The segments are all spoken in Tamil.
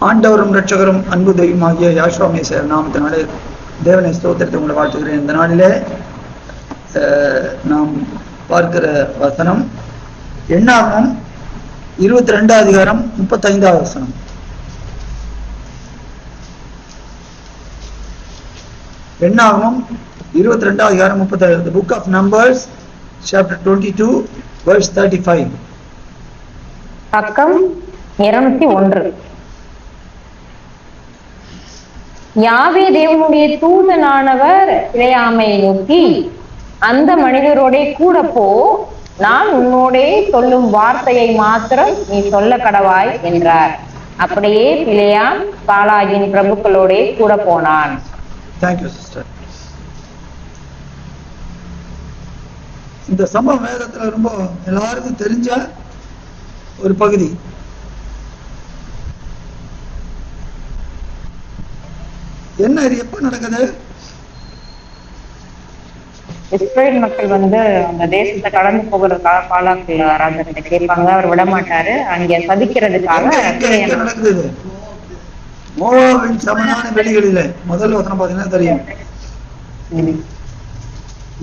ஆண்டவரும் இரட்சகரும் அன்பு தெய்வமாகிய யாஷ்வாமேஸ்வர நாமத்தினாலே தேவனை ஸ்தோத்திரத்தை உங்களை வாழ்த்துகிறேன். இந்த நாளிலே நாம் பார்க்கிற வசனம் எண்ணாகமம் 22 அதிகாரம் 35 வசனம். எண்ணாகமம் 22 அதிகாரம் 35. The book of Numbers chapter 22 verse 35. பக்கம் 201. யாவே தேவனுடைய தூதனானவர் பிலேயாமை நோக்கி, அந்த மனிதரோட கூட போ, நான் உன்னோடே சொல்லும் வார்த்தையை மாத்திரம் நீ சொல்ல கடவாய் என்றார். அப்படியே பிலேயாம் பாலாகின் பிரபுக்களோட கூட போனான். Thank you sister. இந்த சம்பவம் வேதத்துல ரொம்ப எல்லாருக்கும் தெரிஞ்ச ஒரு பகுதி. என்ன இது எப்ப நடக்குது? இஸ்ரேல் மக்கள் அந்த தேசத்தை கடந்து போகிறதுக்காக பாலாக்கு ராஜாக்கிட்ட கேட்பாங்க. அவர் விட மாட்டாரு. அங்க சதிக்கிறதுக்காக நடக்குது. மோவாபின் சமனான வெளிகளில முதல் வசனம் பாத்தீங்கன்னா தெரியும்.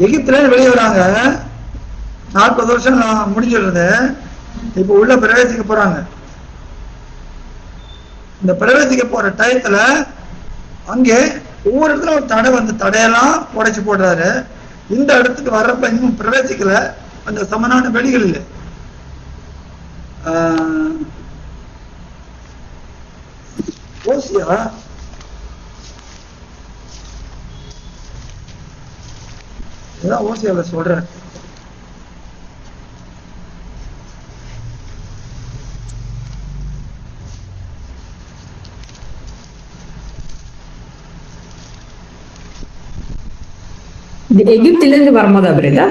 எகிப்துல வெளியே வராங்க. 40 வருஷம் முடிஞ்சிடுறது. இப்ப உள்ள பிரவேசிக்க போறாங்க. இந்த பிரவேசிக்க போற டயத்துல அங்கே ஒவ்வொரு இடத்துல ஒரு தடை தடையெல்லாம் உடைச்சு போடுறாரு. இந்த இடத்துக்கு வர்றப்ப இன்னும் பிரவேசிக்கல. அந்த சமனான வெளிகளில் ஓசியா ஓசியால சொல்ற எகிப்தில இருந்து வரும்போது அப்படிதா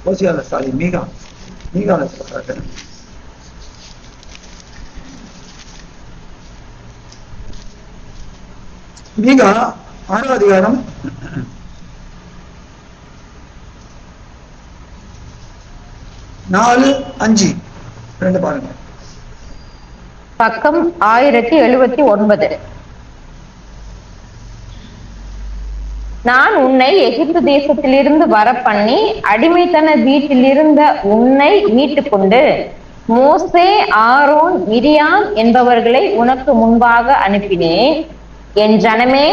ஓசியால சாரி மீகால சொல்றாங்க. மீகா 6 அதிகாரம் 4-5 பாருங்க. பக்கம் 1079. நான் உன்னை எகிப்து தேசத்திலிருந்து வர பண்ணி அடிமைத்தன வீட்டில் இருந்த உன்னை மீட்டு கொண்டு மோசே, ஆரோன், மிரியாம் என்பவர்களை உனக்கு முன்பாக அனுப்பினேன். என் ஜனமே,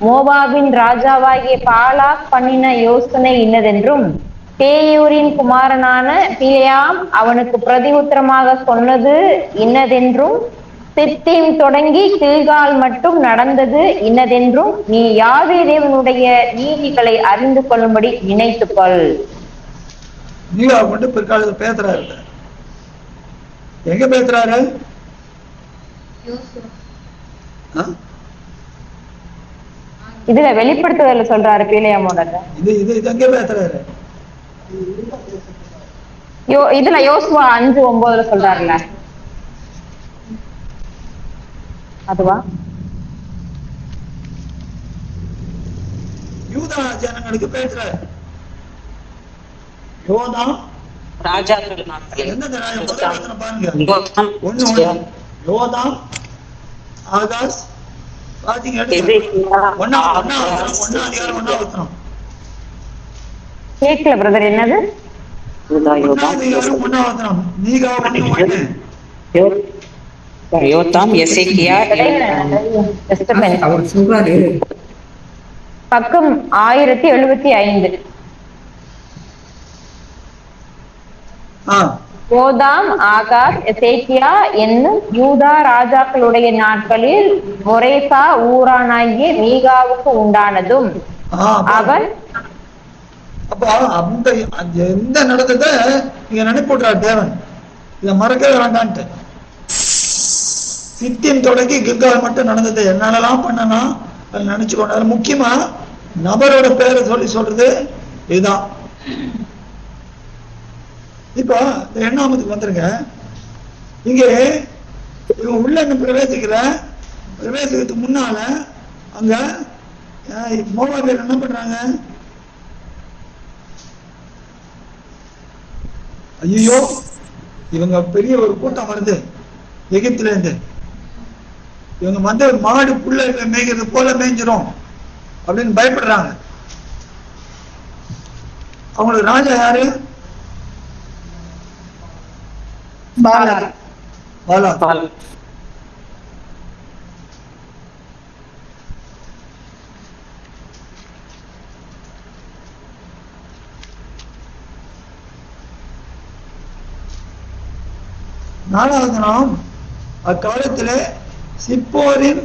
மோவாபின் ராஜாவாகிய பாலாக் பண்ணின யோசனை இன்னதென்றும் பேயூரின் குமாரனான பிலேயாம் அவனுக்கு பிரதி உத்தரமாக சொன்னது இன்னதென்றும் சித்தீம் தொடங்கி கில்கால் மட்டும் நடந்தது இன்னதென்றும் நீ யாவே தேவனுடைய நீதிகளை அறிந்து கொள்ளும்படி நினைத்துக்கொள். பிற்காலத்தில் பேசுறாரு. எங்க பேசுறாரு? இதுல வெளிப்படுத்துதல் சொல்றாரு பிலேயாமோட. இது எங்க பேசுறாரு? இதுல யோசுவா 5:9 சொல்றாருல, அதுவா? யூதா ஜனங்களுக்கு பேசுறாரு. யோதாம் ராஜாக்கள் யோதாம் ஆகாஷ் கேட்கல பிரதர். என்னது? யோதாம், எசேக்கியா. பக்கம் 1075. யோதாம், ஆகாஷ், எசேக்கியா என்னும் யூதா ராஜாக்களுடைய நாட்களில் மொரேசா ஊரானாகிய மீகாவுக்கு உண்டானதும் அவன் அப்போ அந்த எந்த நடந்ததை நீங்க நினைப்பூட்டுறாரு தேவன். இதை மறக்கவே வேண்டான்ட்டு. சித்தியம் தொடங்கி கில்கால் மட்டும் நடந்தது என்னாலலாம் பண்ணனா அது நினைச்சுக்கோங்க. அது முக்கியமா நபரோட பேரை சொல்றது இதுதான். இப்போ இந்த 8ஆமத்துக்கு வந்துருங்க. இங்கே இவங்க உள்ள பிரவேசிக்கிறதுக்கு முன்னால அங்க மோவாபியர் என்ன பண்றாங்க? ஐயோ, இவங்க பெரிய ஒரு கூட்டம் வருது எகிப்துல இருந்து, இவங்க வந்து மாடு புள்ள மேய்க்கிறது போல மேய்ஞ்சிரும் அப்படின்னு பயப்படுறாங்க. அவங்களுக்கு ராஜா யாரு? பாலாக். பாலாக். நாலாவது நாம் அக்காலத்திலே சிப்போரின்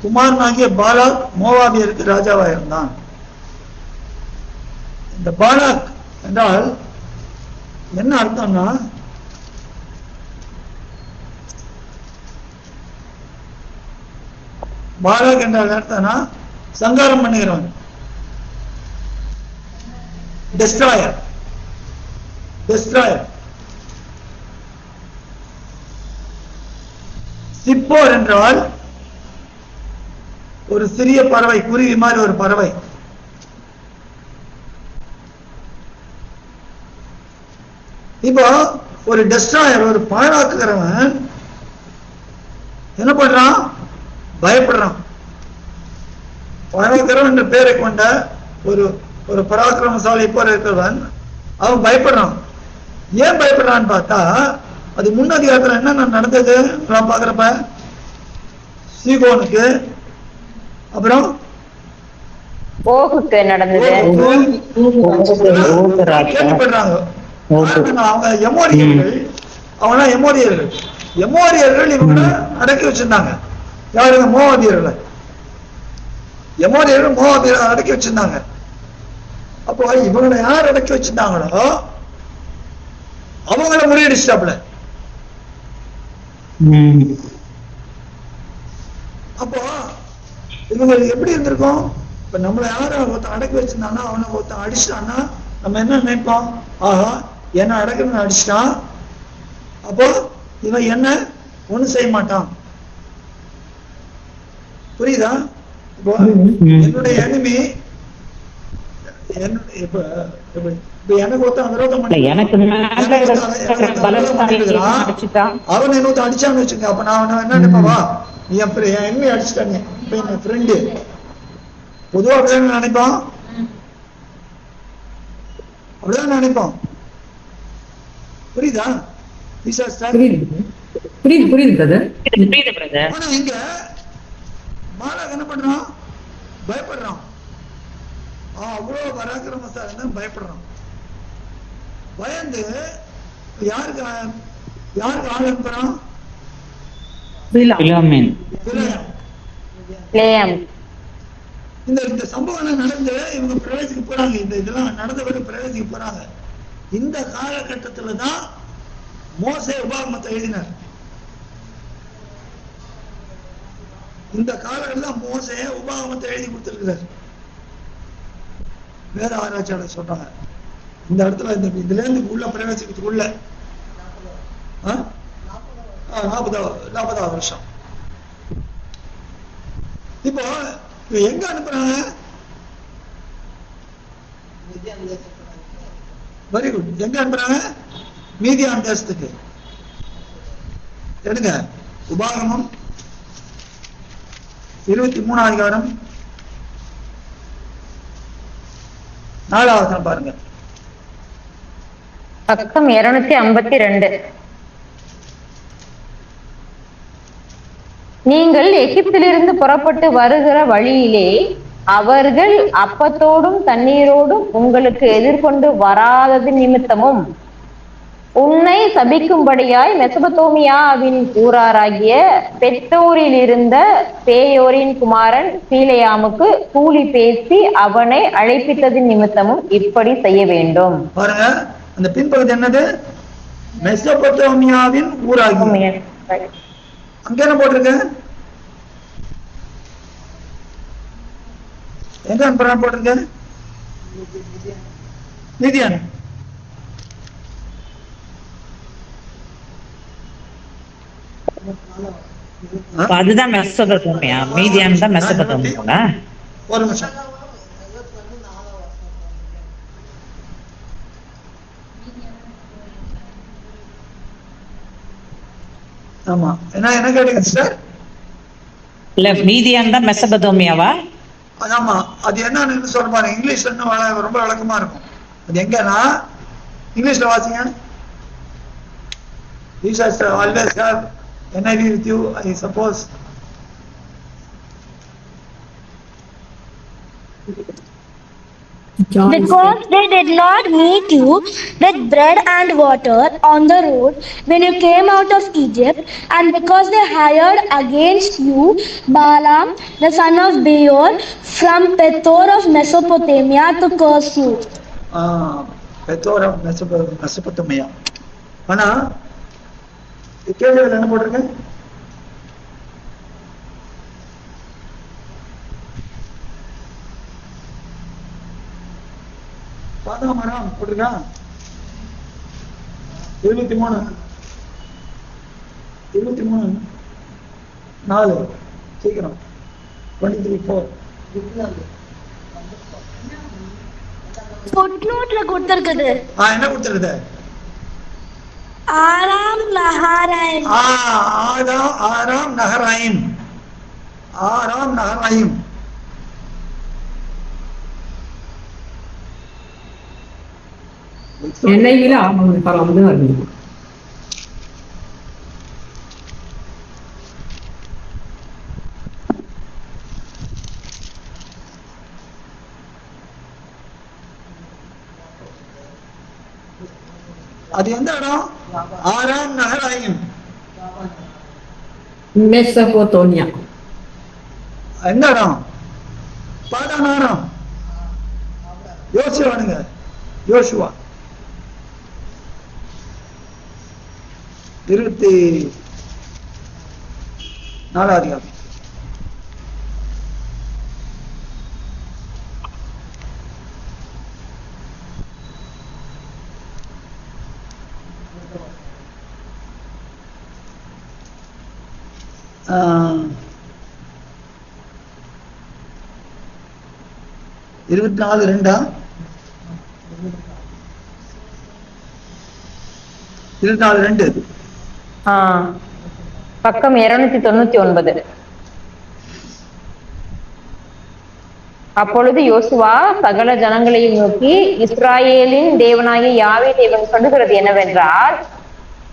குமாரனாகிய பாலாக் மோவாபியருக்கு ராஜாவாக இருந்தான். இந்த பாலாக் என்றால் என்ன அர்த்தம்னா, பாலாக் என்றால் அர்த்தம்னா சங்காரம் பண்ணுகிறவன், டெஸ்ட்ராயர். டெஸ்ட்ராயர். சிப்போர் என்றால் ஒரு சிறிய பறவை, குருவி மாதிரி ஒரு பறவை. இப்போ ஒரு டெஸ்ட்ராயர், ஒரு பாழாக்குகிறவன் என்ன பண்றான்? பயப்படுறான். பாழாக்குறவன் என்ற பெயரை கொண்ட ஒரு ஒரு பராக்கிரமசாலி போல இருக்கிறவன் அவன் பயப்படுறான். ஏன் பயப்படுறான்னு பார்த்தா, அது முன்னதிகாரத்துல என்ன நடந்தது நான் பாக்குறப்ப, சீகோனுக்கு அப்புறம் ஓகுக்கு நடந்தது. கேள்விப்படுறாங்க. அவங்க எமோரியர்கள், அவங்க எமோரியர்கள். எமோரியர்கள் இவங்க அடக்கி வச்சிருந்தாங்க. யாருங்க? மோவாபியர்களை. எமோரியர்கள் மோவாபியர்களை அடக்கி வச்சிருந்தாங்க. அப்போ இவங்களை யார் அடக்கி வச்சிருந்தாங்களோ அவங்கள முறியடிச்சிட்டாப்ல. அப்போ இவங்களுக்கு எப்படி இருந்திருக்கும்? இப்ப நம்மள யாரும் ஒருத்தன் அடக்கி வச்சிருந்தானா, அவனை ஒருத்தன் அடிச்சிட்டான்னா நம்ம என்ன நினைப்போம்? ஆஹா, என்ன அடக்கணும்னு அடிச்சிட்டான், அப்போ இவன் என்ன ஒண்ணும் செய்ய மாட்டான். புரியுதா? இப்போ என்னுடைய எனிமி, இப்ப எனக்கு ஒருத்தன் விரோதம் பண்ணி அவன் என்ன அடிச்சான்னு வச்சுங்க, அப்ப நான் அவனை என்ன நினைப்பவா, என் எனிமி அடிச்சுட்டாங்க, இப்ப என் ஃப்ரெண்டு. பொதுவா அப்படிதான் நினைப்பான், அப்படிதான் நினைப்பான். புரியுதா? புரியுது புரியுது. ஆனா இங்க பாலாக் என்ன பண்றான்? பயப்படுறான். அவ்வளவு பராக்கிரமசாலி பயப்படுறான். பயந்து யாருக்கு ஆள் அனுப்புறான்? இந்த சம்பவம் நடந்து இவங்க பிரவேசிக்க போறாங்க. இதெல்லாம் நடந்த பிறகு பிரவேசிக்க போறாங்க. இந்த காலகட்டத்துல தான் மோசே உபாகமத்தை எழுதினார். இந்த காலகட்டத்தில் மோசே உபாகமத்தை எழுதி கொடுத்திருக்கிறார். வேற ஆராய்ச்சியாளர் சொல்றாங்க இந்த இடத்துல இதுல இருந்து உள்ள பிரவேசிக்கிறதுக்குள்ள 40வது வருஷம். இப்போ எங்க அனுப்புறாங்க? Very good. எங்க அனுப்புறாங்க? மீதியான் தேசத்துக்கு. எடுங்க உபாகமம் 23ஆம் அதிகாரம் 4வது பாருங்க. பக்கம் 252. நீங்கள் எகிப்திலிருந்து புறப்பட்டு வருகிற வழியிலே அவர்கள் அப்பத்தோடும் தண்ணீரோடும் உங்களுக்கு எதிர்கொண்டு வராதது நிமித்தமும் உன்னை சபிக்கும்படியாய் மெசபத்தோமியாவின் ஊராராகிய பெத்தோரில் இருந்த பேயோரின் குமாரன் பீலேயாமுக்கு கூலி பேசி அவனை அழைப்பித்தது நிமித்தமும் இப்படி செய்ய வேண்டும். பாருங்க, அந்த பின்பகுதி என்னது? மெசபத்தோமியாவின் ஊராகிய. அங்க என்ன போட்டிருக்க? எங்க அனுப்புறான் போட்டிருக்க? மீதியான். அதுதான் மெசபத்தோமியா. மீதியான் தான் மெசபத்தோமியா. ஒரு நிமிஷம். ஆமா, என்ன கேட்டீங்க சிஸ்டர்? இல்ல மீதியான் தான் மெசபதோமியாவா? ஆமா, அது என்னன்னு சொல்ல பாருங்க. இங்கிலீஷ்ல இன்னும் ரொம்ப விளக்கமா இருக்கும். அது எங்கன்னா இங்கிலீஷ்ல வாசிங்க. Jesus always have NIV with you, I suppose. Because they did not meet you with bread and water on the road when you came out of Egypt, and because they hired against you Balaam the son of Beor from Pethor of Mesopotamia to curse you. பெத்தோர மெசபொத்தேமியா. ஆனா கேள்விகள் என்ன போட்டிருக்கேன்? பாதாமரம் போட்டிருக்கான். 23 சீக்கிரம். 23:4 ஃபுட்நோட்ல கொடுத்திருக்குது. என்ன கொடுத்திருக்குது? ஆராம் நஹராயிம். ஆராம் நஹராயிம். ஆராம் நஹராயிம். NIV-ல ஆரம்பம் தான் வருது. அது எந்த இடம்? ஆராம் நஹராயிம். மெசபொத்தேமியா. எந்த இடம்? பாதானாரம். யோசுவானுங்க. யோசுவா 24 அதிகாரம். ஆ 24:2 24:2 பக்கம் 299. அப்பொழுது யோசுவா சகல ஜனங்களையும் நோக்கி, இஸ்ராயேலின் தேவனாகிய யாவே தேவன் சொல்லுகிறது என்னவென்றால்,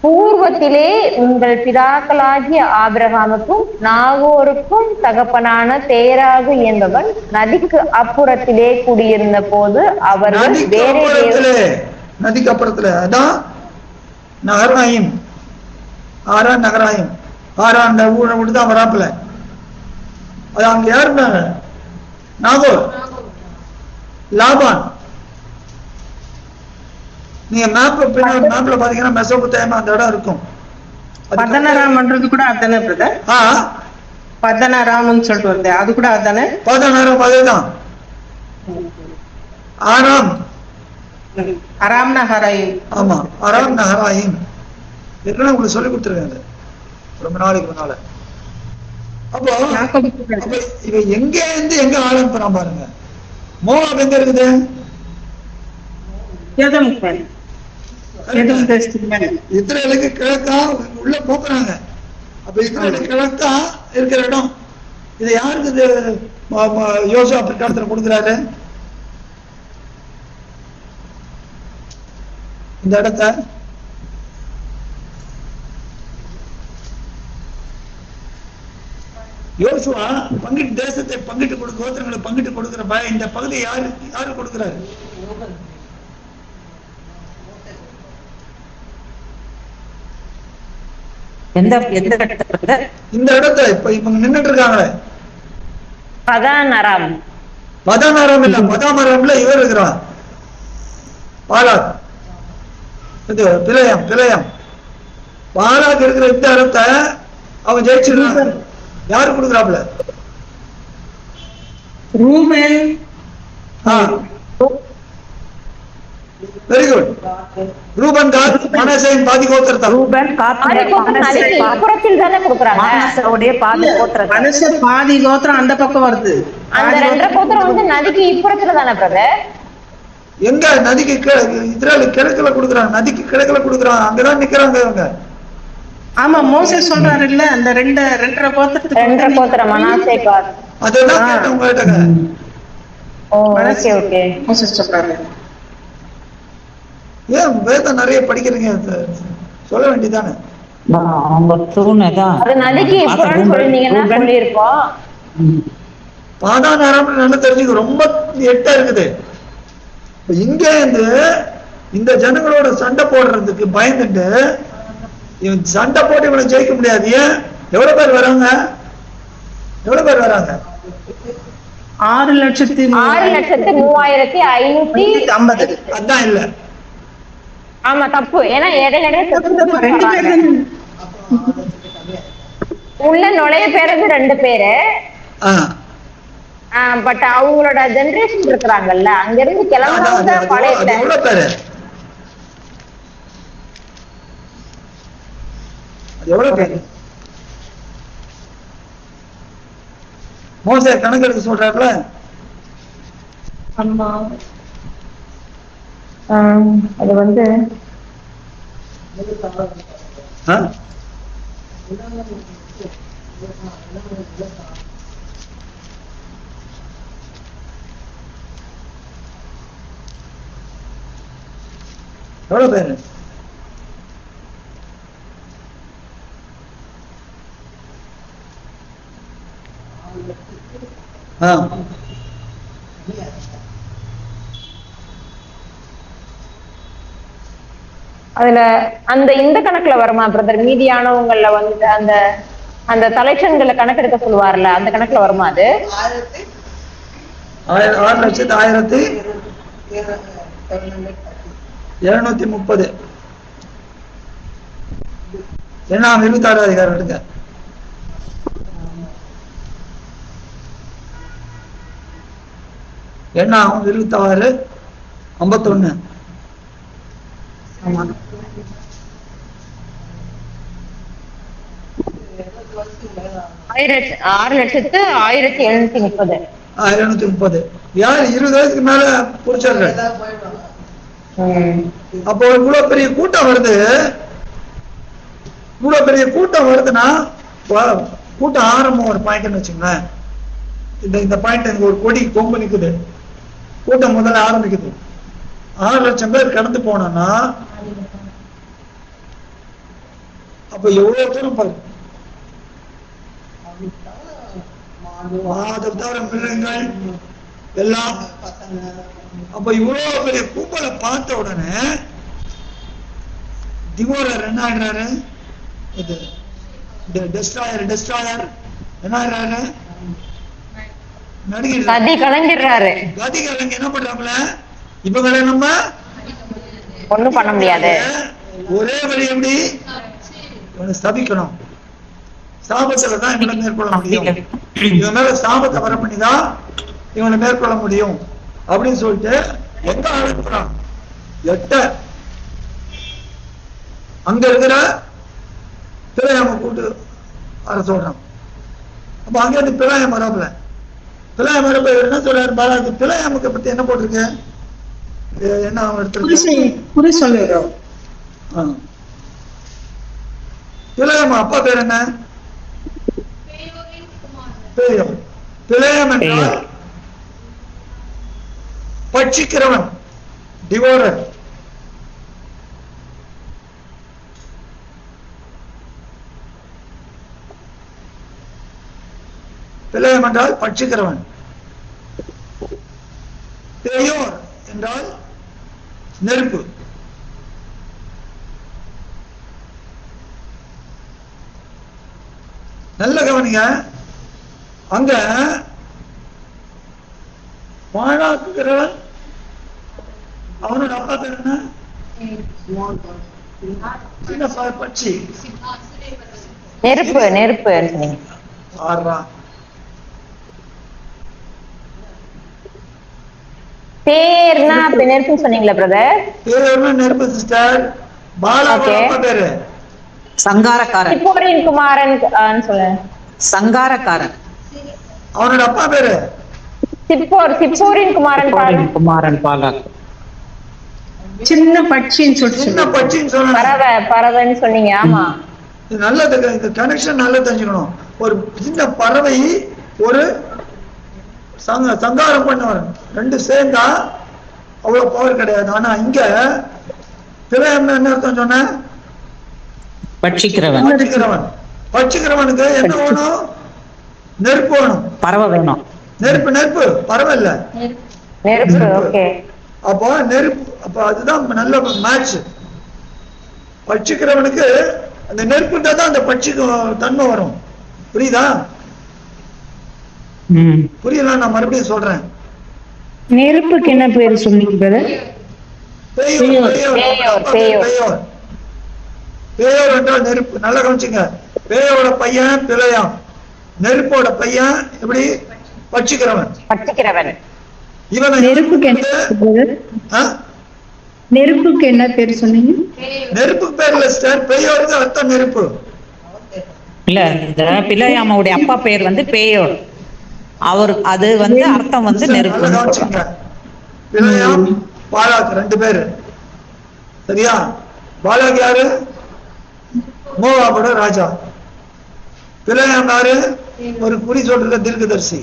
பூர்வத்திலே உங்கள் பிதாக்களாகிய ஆபிரகாமுக்கும் நாகோருக்கும் தகப்பனான தேராகு என்பவன் நதிக்கு அப்புறத்திலே குடியிருந்த போது அவர்கள் நதிக்கு அப்புறத்துல அதான் நகராயிம். ஆரான் நகராயிம். ஆரான் ஊரை விட்டுதான் வராப்புல. அது அங்க யாருந்தாங்க? நாகோர், லாபான். நீங்க மேப்ல பாத்தீங்கன்னா மெசொப்பொத்தேமியா அந்த இடம் இருக்கும். பதனராம்ன்றது கூட அதானே பிரதர்? பதனராம்னு சொல்லிட்டு வருது, அது கூட அதானே? பதனராம் அதேதான். ஆராம் அராம் நஹராயிம். ஆமா, அராம் நஹராயிம். ஏற்கனவே உங்களுக்கு சொல்லி கொடுத்துருக்காங்க ரொம்ப நாளைக்கு முன்னால. அப்போ இவ எங்க இருந்து எங்க ஆரம்பிக்கிறான் பாருங்க. மோவாப் எங்க இருக்குது? இஸ்ரேலுக்கு கிழக்கா உள்ள போக்குறாங்க. அப்ப இஸ்ரேலுக்கு கிழக்கா இருக்கிற இடம் இதை யாருக்கு யோசுவா பிற்காலத்துல கொடுக்குறாரு? இந்த இடத்த யோசுவா பங்கிட்டு தேசத்தை பங்கிட்டு கோத்திரங்களை பங்கிட்டு கொடுக்கிற இந்த பகுதியை யாரு கொடுக்கிறாரு? இந்த இடத்த இப்ப நின்றுட்டு இருக்காங்களே, பதானராம். பதானராம் இல்ல, பதாமராம்ல இவர் இருக்கிறான், பாலாக். இது பிழையம். பாலாக் இருக்கிற இந்த இடத்த அவன் ஜெயிச்சிருக்கான். யாரு கொடுக்குறாப்ல? Very good. ரூபன் காத் மனசேயின் பாதி கோத்திரத்தார். ரூபன் காத் நதிக்கு இப்புறத்தில் தானே கொடுக்குறாங்க. மனசோடைய பாதி கோத்திரம். மனச பாதி கோத்திரம் அந்த பக்கம் வருது. அந்த 2 கோத்திரம் வந்து நதிக்கு இப்புறத்துல தானே பிரதர்? எங்க நதிக்கு இஸ்ரேல் கிழக்குல கொடுக்குறாங்க, நதிக்கு கிழக்குல கொடுக்குறாங்க, அங்கதான் நிக்கிறாங்க இவங்க. ஆமா மோசேஸ் சொல்றாரு இல்ல, அந்த 2.5 கோத்திரத்துக்கு 2 கோத்திரம் மனாசே காத். அதெல்லாம் கேட்டேன் உங்க கிட்ட. Okay okay. மோசேஸ் சொல்றாரு. ஏன் வேதம் நிறைய படிக்கிறீங்க, சொல்ல வேண்டியதானே. அவங்க தூணதான் அது நதிக்கு இப்புறம் சொல்லிருந்தீங்கன்னா சொல்லியிருப்போம். பாதான் நேரம் நல்லா தெரிஞ்சுக்க, ரொம்ப எட்டா இருக்குது. இங்க இருந்து இந்த ஜனங்களோட சண்டை போடுறதுக்கு பயந்துட்டு இவன் சண்டை போட்டு இவனை ஜெயிக்க முடியாது. ஏன்? எவ்வளவு பேர் வராங்க? 6,03,550. அதான் இல்ல. ஆமா தப்பு. ஏன்னா இடையில உள்ள நுழைய பேருக்கு 2 பேரு. பட் அவங்களோட ஜெனரேஷன் இருக்கிறாங்கல்ல, அங்க இருந்து கிளம்புறவங்க பழைய எவ்வளவு பேரு? எவ்வளவு பேரு? மோசே கணக்கெடுக்க சொல்றாருல. ஆமா அது வந்து எவ்வளவு பேரு? அதுல அந்த இந்த கணக்குல வருமா பிரதர்? மீதியானவங்கள்ல வந்து அந்த அந்த தலைச்சன்களை கணக்கெடுக்க சொல்லுவார்ல, அந்த கணக்குல வருமா அது? 6,07,730. ஏன்னா 26 அதிகாரம் எடுங்க. என்ன 26:51. ஆமா 6,07,730. 730. யார் 20 வயசுக்கு மேல புடிச்சார்கள். அப்போ இவ்வளவு பெரிய கூட்டம் வருது. இவ்வளவு பெரிய கூட்டம் வருதுன்னா கூட்டம் ஆரம்பம் ஒரு பாயிண்ட் வச்சுங்களேன். இந்த பாயிண்ட் எனக்கு ஒரு கொடி கொம்பு நிக்குது. கூட்டம் முதல்ல ஆரம்பிக்குது. 6 லட்சம் பேர் கடந்து போனோம்னா அப்ப எவ்வளவு தூரம் பாரு. தவிர மிருகங்கள் எல்லாம். அப்ப இவ்வளவு பெரிய கும்பலை பார்த்த உடனே திவோரர் என்ன ஆகிறாரு? இது டெஸ்ட்ராயர் என்ன ஆகிறாரு? கதி கலங்கிடுறாரு. கதி கலங்கி என்ன பண்றாங்கள? இவங்களை நம்ம ஒண்ணும் பண்ண முடியாது. ஒரே வழி எப்படி? இவனை ஸ்தபிக்கணும். சாபத்துல தான் இவனை மேற்கொள்ள முடியும். இவன் மேல சாபத்தை வர பண்ணிதான் இவனை மேற்கொள்ள முடியும் அப்படின்னு சொல்லிட்டு எங்க அனுப்புறான்? 8 அங்க இருக்கிற பிள்ளையாம கூட்டு வர சொல்றான். அப்ப அங்க இருந்து பிள்ளையாம வரப்பல என்ன சொல்றாரு பாலாஜி? பிள்ளையாமுக்கு பத்தி என்ன போட்டிருக்கு? என்ன பிள்ளையாம அப்பா பேர் என்ன? பிள்ளையம் என்றால் பட்சிக்கிறவன், டிவோரர். பிள்ளையம் என்றால் பட்சிக்கிறவன். பேயோர் என்றால் நெருப்பு. நல்ல கவனிங்க. அங்க பாழாக்குகிறவன் அவனோட அப்பா பேர் என்ன? சின்ன பட்சி. நெருப்பு. பேர்னா அப்ப நெருப்புன்னு சொன்னீங்களா பிரதர்? பேருன்னா நெருப்பு சிஸ்டர். பாலாவோட Okay. அப்பா பேரு சங்காரக்காரன். சிப்போரின் குமாரன் சொல்ல. சங்காரக்காரன். அவனோட அப்பா பேரு சிப்போரின் குமாரன் பாரு. குமாரன் பாலாக். சின்ன பட்சின்னு சொல்லிட்டு சின்ன பட்சின்னு சொன்ன. பறவைன்னு சொன்னீங்க. ஆமா, நல்லது, இந்த கனெக்ஷன் நல்லா தெரிஞ்சுக்கணும். ஒரு சின்ன பறவை ஒரு சங்காரம் பண்ணுவார், ரெண்டு சேர்ந்தா அவ்வளவு பவர் கிடையாது. ஆனா இங்க பிழையம்னா என்ன அர்த்தம் சொன்ன? பட்சிக்கிறவன். பட்சிக்கிறவன். பட்சிக்கிறவனுக்கு என்ன வேணும்? நெருப்பு வேணும். பறவை வேணும். நெருப்பு பறவை இல்ல, நெருப்பு. ஓகே. அப்போ நெருப்பு, அப்ப அதுதான் நல்ல மேட்ச். பட்சிக்கிறவனுக்கு அந்த நெருப்பு தான் அந்த பட்சிக்கு தன்மை வரும். புரியுதா? புரியல, நான் மறுபடியும் சொல்றேன். நெருப்புக்கு என்ன பேர் சொன்னீங்க பிரதர்? பேயோர் என்றால் நெருப்பு. நல்லா கவனிச்சுங்க. பேயோட பையன் பிழையாம், நெருப்போட பையன் எப்படி? பட்சிக்கிறவன். இவன் நெருப்புக்கு என்ன பிரதர்? நெருப்புக்கு என்ன பேர் சொன்னீங்க? நெருப்புக்கு பேர் இல்ல சிஸ்டர், பேயோருக்கு அர்த்தம் நெருப்பு. இல்ல, இந்த பிள்ளையாமவுடைய அப்பா பேர் வந்து பேயோர். அவர் அது வந்து அர்த்தம் வந்து நெருப்பு. நல்லா கவனிச்சுங்க. பிழையாம் பாலாக் ரெண்டு பேரு. சரியா? பாலாக் யாரு? மோவாபோட ராஜா. பிழையாம் யாரு? ஒரு குறி சொல்ற தீர்க்கதரிசி.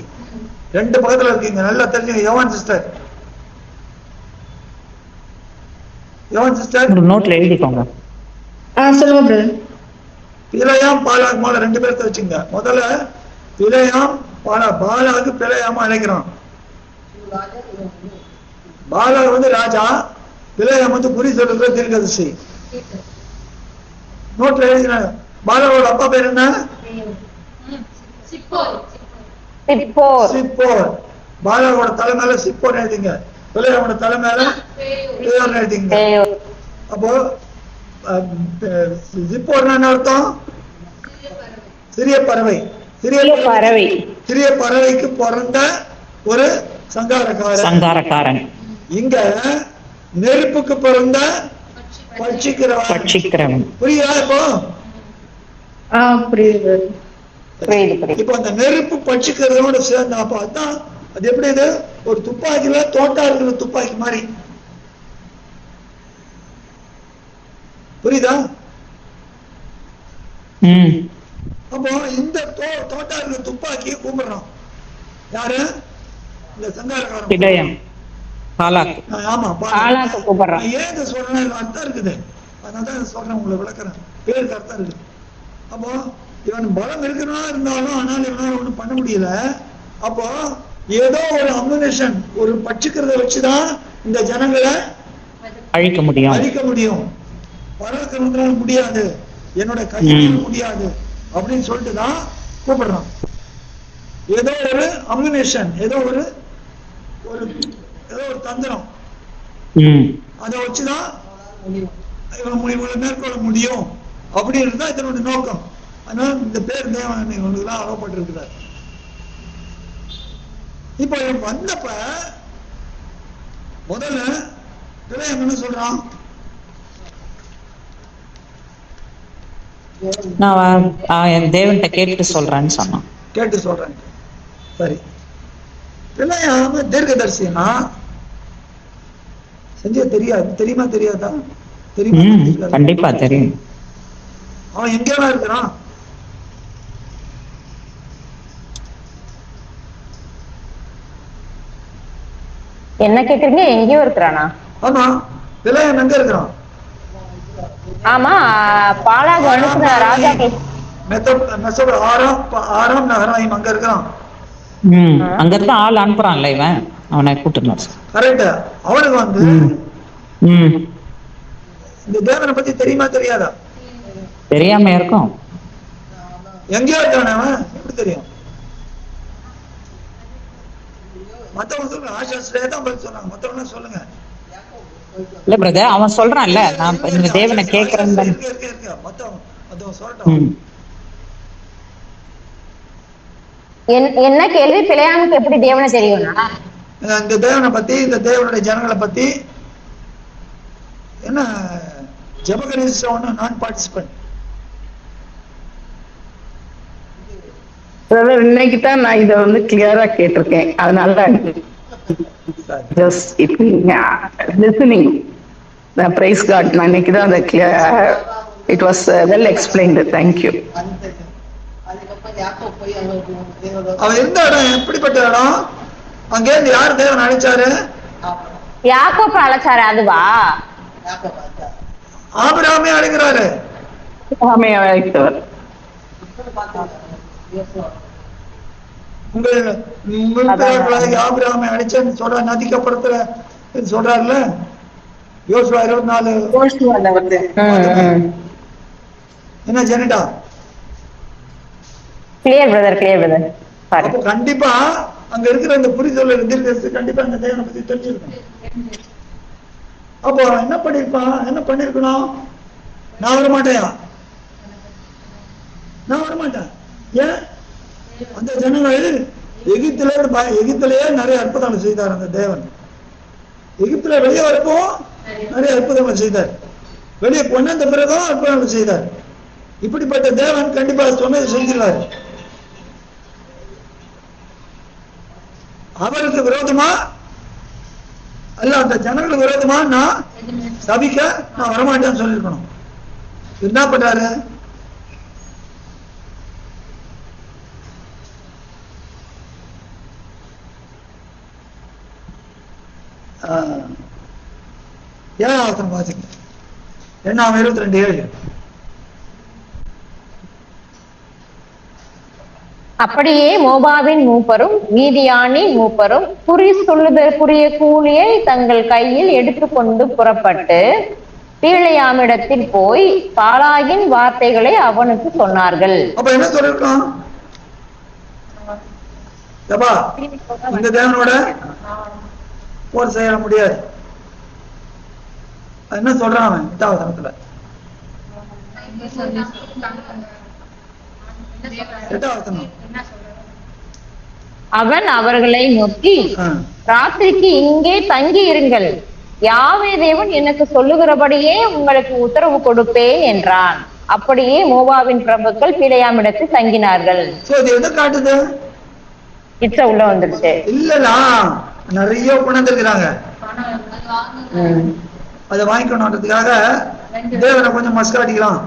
ரெண்டு பக்கத்துல இருக்கீங்க, நல்லா தெரிஞ்சுங்க. யோவான் சிஸ்டர், யோவான் சிஸ்டர் ஒரு நோட்ல எழுதிக்கோங்க. சொல்லுங்க பிரதர். பிழையாம் பாலாக் மேல ரெண்டு பேர்த்த வச்சுங்க. முதல்ல பிழையாம் பாலாக்கு பிழையாம அழைக்கிறான். பாலாக் வந்து ராஜா, பிழையாம் வந்து குறி சொல்ற தீர்க்கதரிசி. நோட்ல எழுதின. பாலாவோட அப்பா பேர் என்ன? சிப்போர். பாலாவோட தலை மேல சிப்போர் எழுதிங்க, பிள்ளையோட தலை மேல பேயோர் எழுதிங்க. அப்போ சிப்போர்னா என்ன அர்த்தம்? சிறிய பறவை. சிறிய பறவைக்கு பிறந்த ஒரு சங்காரக்காரன். இங்க நெருப்புக்கு பிறந்த பட்சிக்கிறவன். புரியுதா? இப்போ புரியுது. இப்ப அந்த நெருப்பு பட்சிக்கிறதோட சேர்ந்த, அப்ப அதான் அது எப்படி? இது ஒரு துப்பாக்கில தோட்டா இருக்கிற துப்பாக்கி மாதிரி. புரியுதா? அப்போ இந்த தோட்டா இருக்கிற துப்பாக்கியை கூப்பிடுறோம். யாரு? இந்த சங்காரக்காரன். ஆமா, கூப்பிடுறான். ஏன் இதை சொல்றேன்? அர்த்தம் இருக்குது, அதனாலதான் சொல்றேன், உங்களை விளக்குறேன். பேருக்கு அர்த்தம் இருக்குது. அப்போ இவன் பலம் இருக்கிறதா இருந்தாலும் ஆனால் இவனால ஒண்ணும் பண்ண முடியல. அப்போ ஏதோ ஒரு அம்யூனிஷன், ஒரு பட்சிக்கிறத வச்சுதான் இந்த ஜனங்களை அழிக்க முடியும். பறக்கிறதுனால முடியாது, என்னோட கையில முடியாது அப்படின்னு சொல்லிட்டு தான் கூப்பிடுறான். ஏதோ ஒரு அம்யூனிஷன், ஏதோ ஒரு தந்திரம், அதை வச்சுதான் இவன் மேற்கொள்ள முடியும் அப்படின்னு தான் இதனுடைய நோக்கம். அதனால இந்த பேர் தேவன் இவனுக்குலாம் அகப்பட்டிருக்கிறார். இப்ப இவன் வந்தப்ப முதல்ல பிழையாம் என்ன சொல்றான்? நான் என் தேவன்கிட்ட கேட்டு சொல்றேன்னு சொன்னான். கேட்டு சொல்றேன். சரி, பிழையாம் தீர்க்கதரிசினா செஞ்ச தெரியுமா தெரியாதா? தெரியுமா? கண்டிப்பா தெரியும். அவன் எங்கேதான் இருக்கிறான்? என்ன கேக்குறீங்க? எங்கேயோ இருக்கிறானா? ஆமா, பிழையாம் எங்க இருக்கிறான்? ஆமா, பாலாக் அனுப்பின ராஜாக்கள் ஆறாம் நகராயும் அங்க இருக்கிறான். அங்க இருந்து ஆள் அனுப்புறான்ல இவன், அவனை கூட்டு. கரெக்ட். அவனுக்கு வந்து இந்த தேவனை பத்தி தெரியுமா தெரியாதா? தெரியாம இருக்கும். எங்கேயோ இருக்கான அவன், எப்படி தெரியும்? மத்தவங்க சொல்லுங்க, ஆஷாஸ்ரே தான் பதில் சொன்னாங்க, மத்தவங்க சொல்லுங்க. இல்ல பிரதர், அவன் சொல்றான்ல, நான் இந்த தேவனை கேட்கிறேன். மத்தவங்க சொல்லட்டும். என்ன கேள்வி? பிழையாமுக்கு எப்படி தேவனை தெரியும்னா? இந்த தேவனை பத்தி, இந்த தேவனுடைய ஜனங்களை பத்தி என்ன ஜெபகணேஷ் நான் பார்ட்டிசிபென்ட். இன்னைக்கு தான் நான் இதை வந்து கிளியரா கேட்டிருக்கேன், அதனால ஜஸ்ட் லிசனிங். பிரைஸ் காட், நான் இன்னைக்கு தான் அதை it was well explained. Thank you. அவ இருந்த இடம் எப்படிப்பட்ட இடம்? அங்கே இருந்து யார் தேவன் அழைச்சாரு? யாக்கோபு அழைச்சாரு, அதுவா? ஆபிரகாமே அழைக்கிறாரு. அழைத்தவர் ஆபிரகாமே அழைச்சேன்னு சொல்ற, நதிக்கப்புறத்துல சொல்றாருல யோசுவா 24. என்ன Jenita? Clear brother, clear brother. அப்போ கண்டிப்பா அங்க இருக்கிற அந்த புரிதல் இருந்திருக்கு, கண்டிப்பா அந்த தேவனை பத்தி தெரிஞ்சிருக்கணும். அப்போ என்ன பண்ணிருப்பான், என்ன பண்ணிருக்கணும்? நான் வரமாட்டேயா, நான் வரமாட்டேன். ஏன்? அந்த ஜனங்கள் எகிப்திலேயே நிறைய அற்புதங்கள் செய்தார் அந்த தேவன். எகிப்துல வெளியே வரப்போ நிறைய அற்புதங்கள் செய்தார், வெளியே கொண்டு வந்த பிறகும் அற்புதங்கள் செய்தார். இப்படிப்பட்ட தேவன் கண்டிப்பா சொன்னது செஞ்சிருவாரு. அவருக்கு விரோதமா அல்ல, அந்த ஜனங்களுக்கு விரோதமா நான் சபிக்க நான் வரமாட்டேன்னு சொல்லிருக்கணும். என்ன பண்றாரு? ஏன் அவசரம் வாசிக்க? 22:7. அப்படியே மோபாவின் மூப்பரும் மீதியானின் மூப்பரும் குறி சொல்லுதற்குரிய கூலியை தங்கள் கையில் எடுத்துக்கொண்டு புறப்பட்டு பீழையாமிடத்தில் போய் பாலாகின் வார்த்தைகளை அவனுக்கு சொன்னார்கள். அப்ப என்ன சொல்லிருக்கோம்? இந்த தேவனோட போர் செய்ய முடியாது. என்ன சொல்றான் அவன் 8வது அவன் அவர்களை நோக்கி, ராத்திரிக்கு இங்கே தங்கி இருங்கள், யாவே தேவன் எனக்கு சொல்லுகிறபடியே உங்களுக்கு உத்தரவு கொடுப்பேன் என்றான். அப்படியே மோவாவின் பிரபுக்கள் பீழையாமிடத்தில் தங்கினார்கள். காட்டுது இச்ச உள்ள வந்துருச்சு. இல்லடா, நிறைய கொண்டாந்துருக்கிறாங்க. அதை வாங்கிக்கணுன்றதுக்காக தேவனை கொஞ்சம் மஸ்கா அடிக்கலாம்,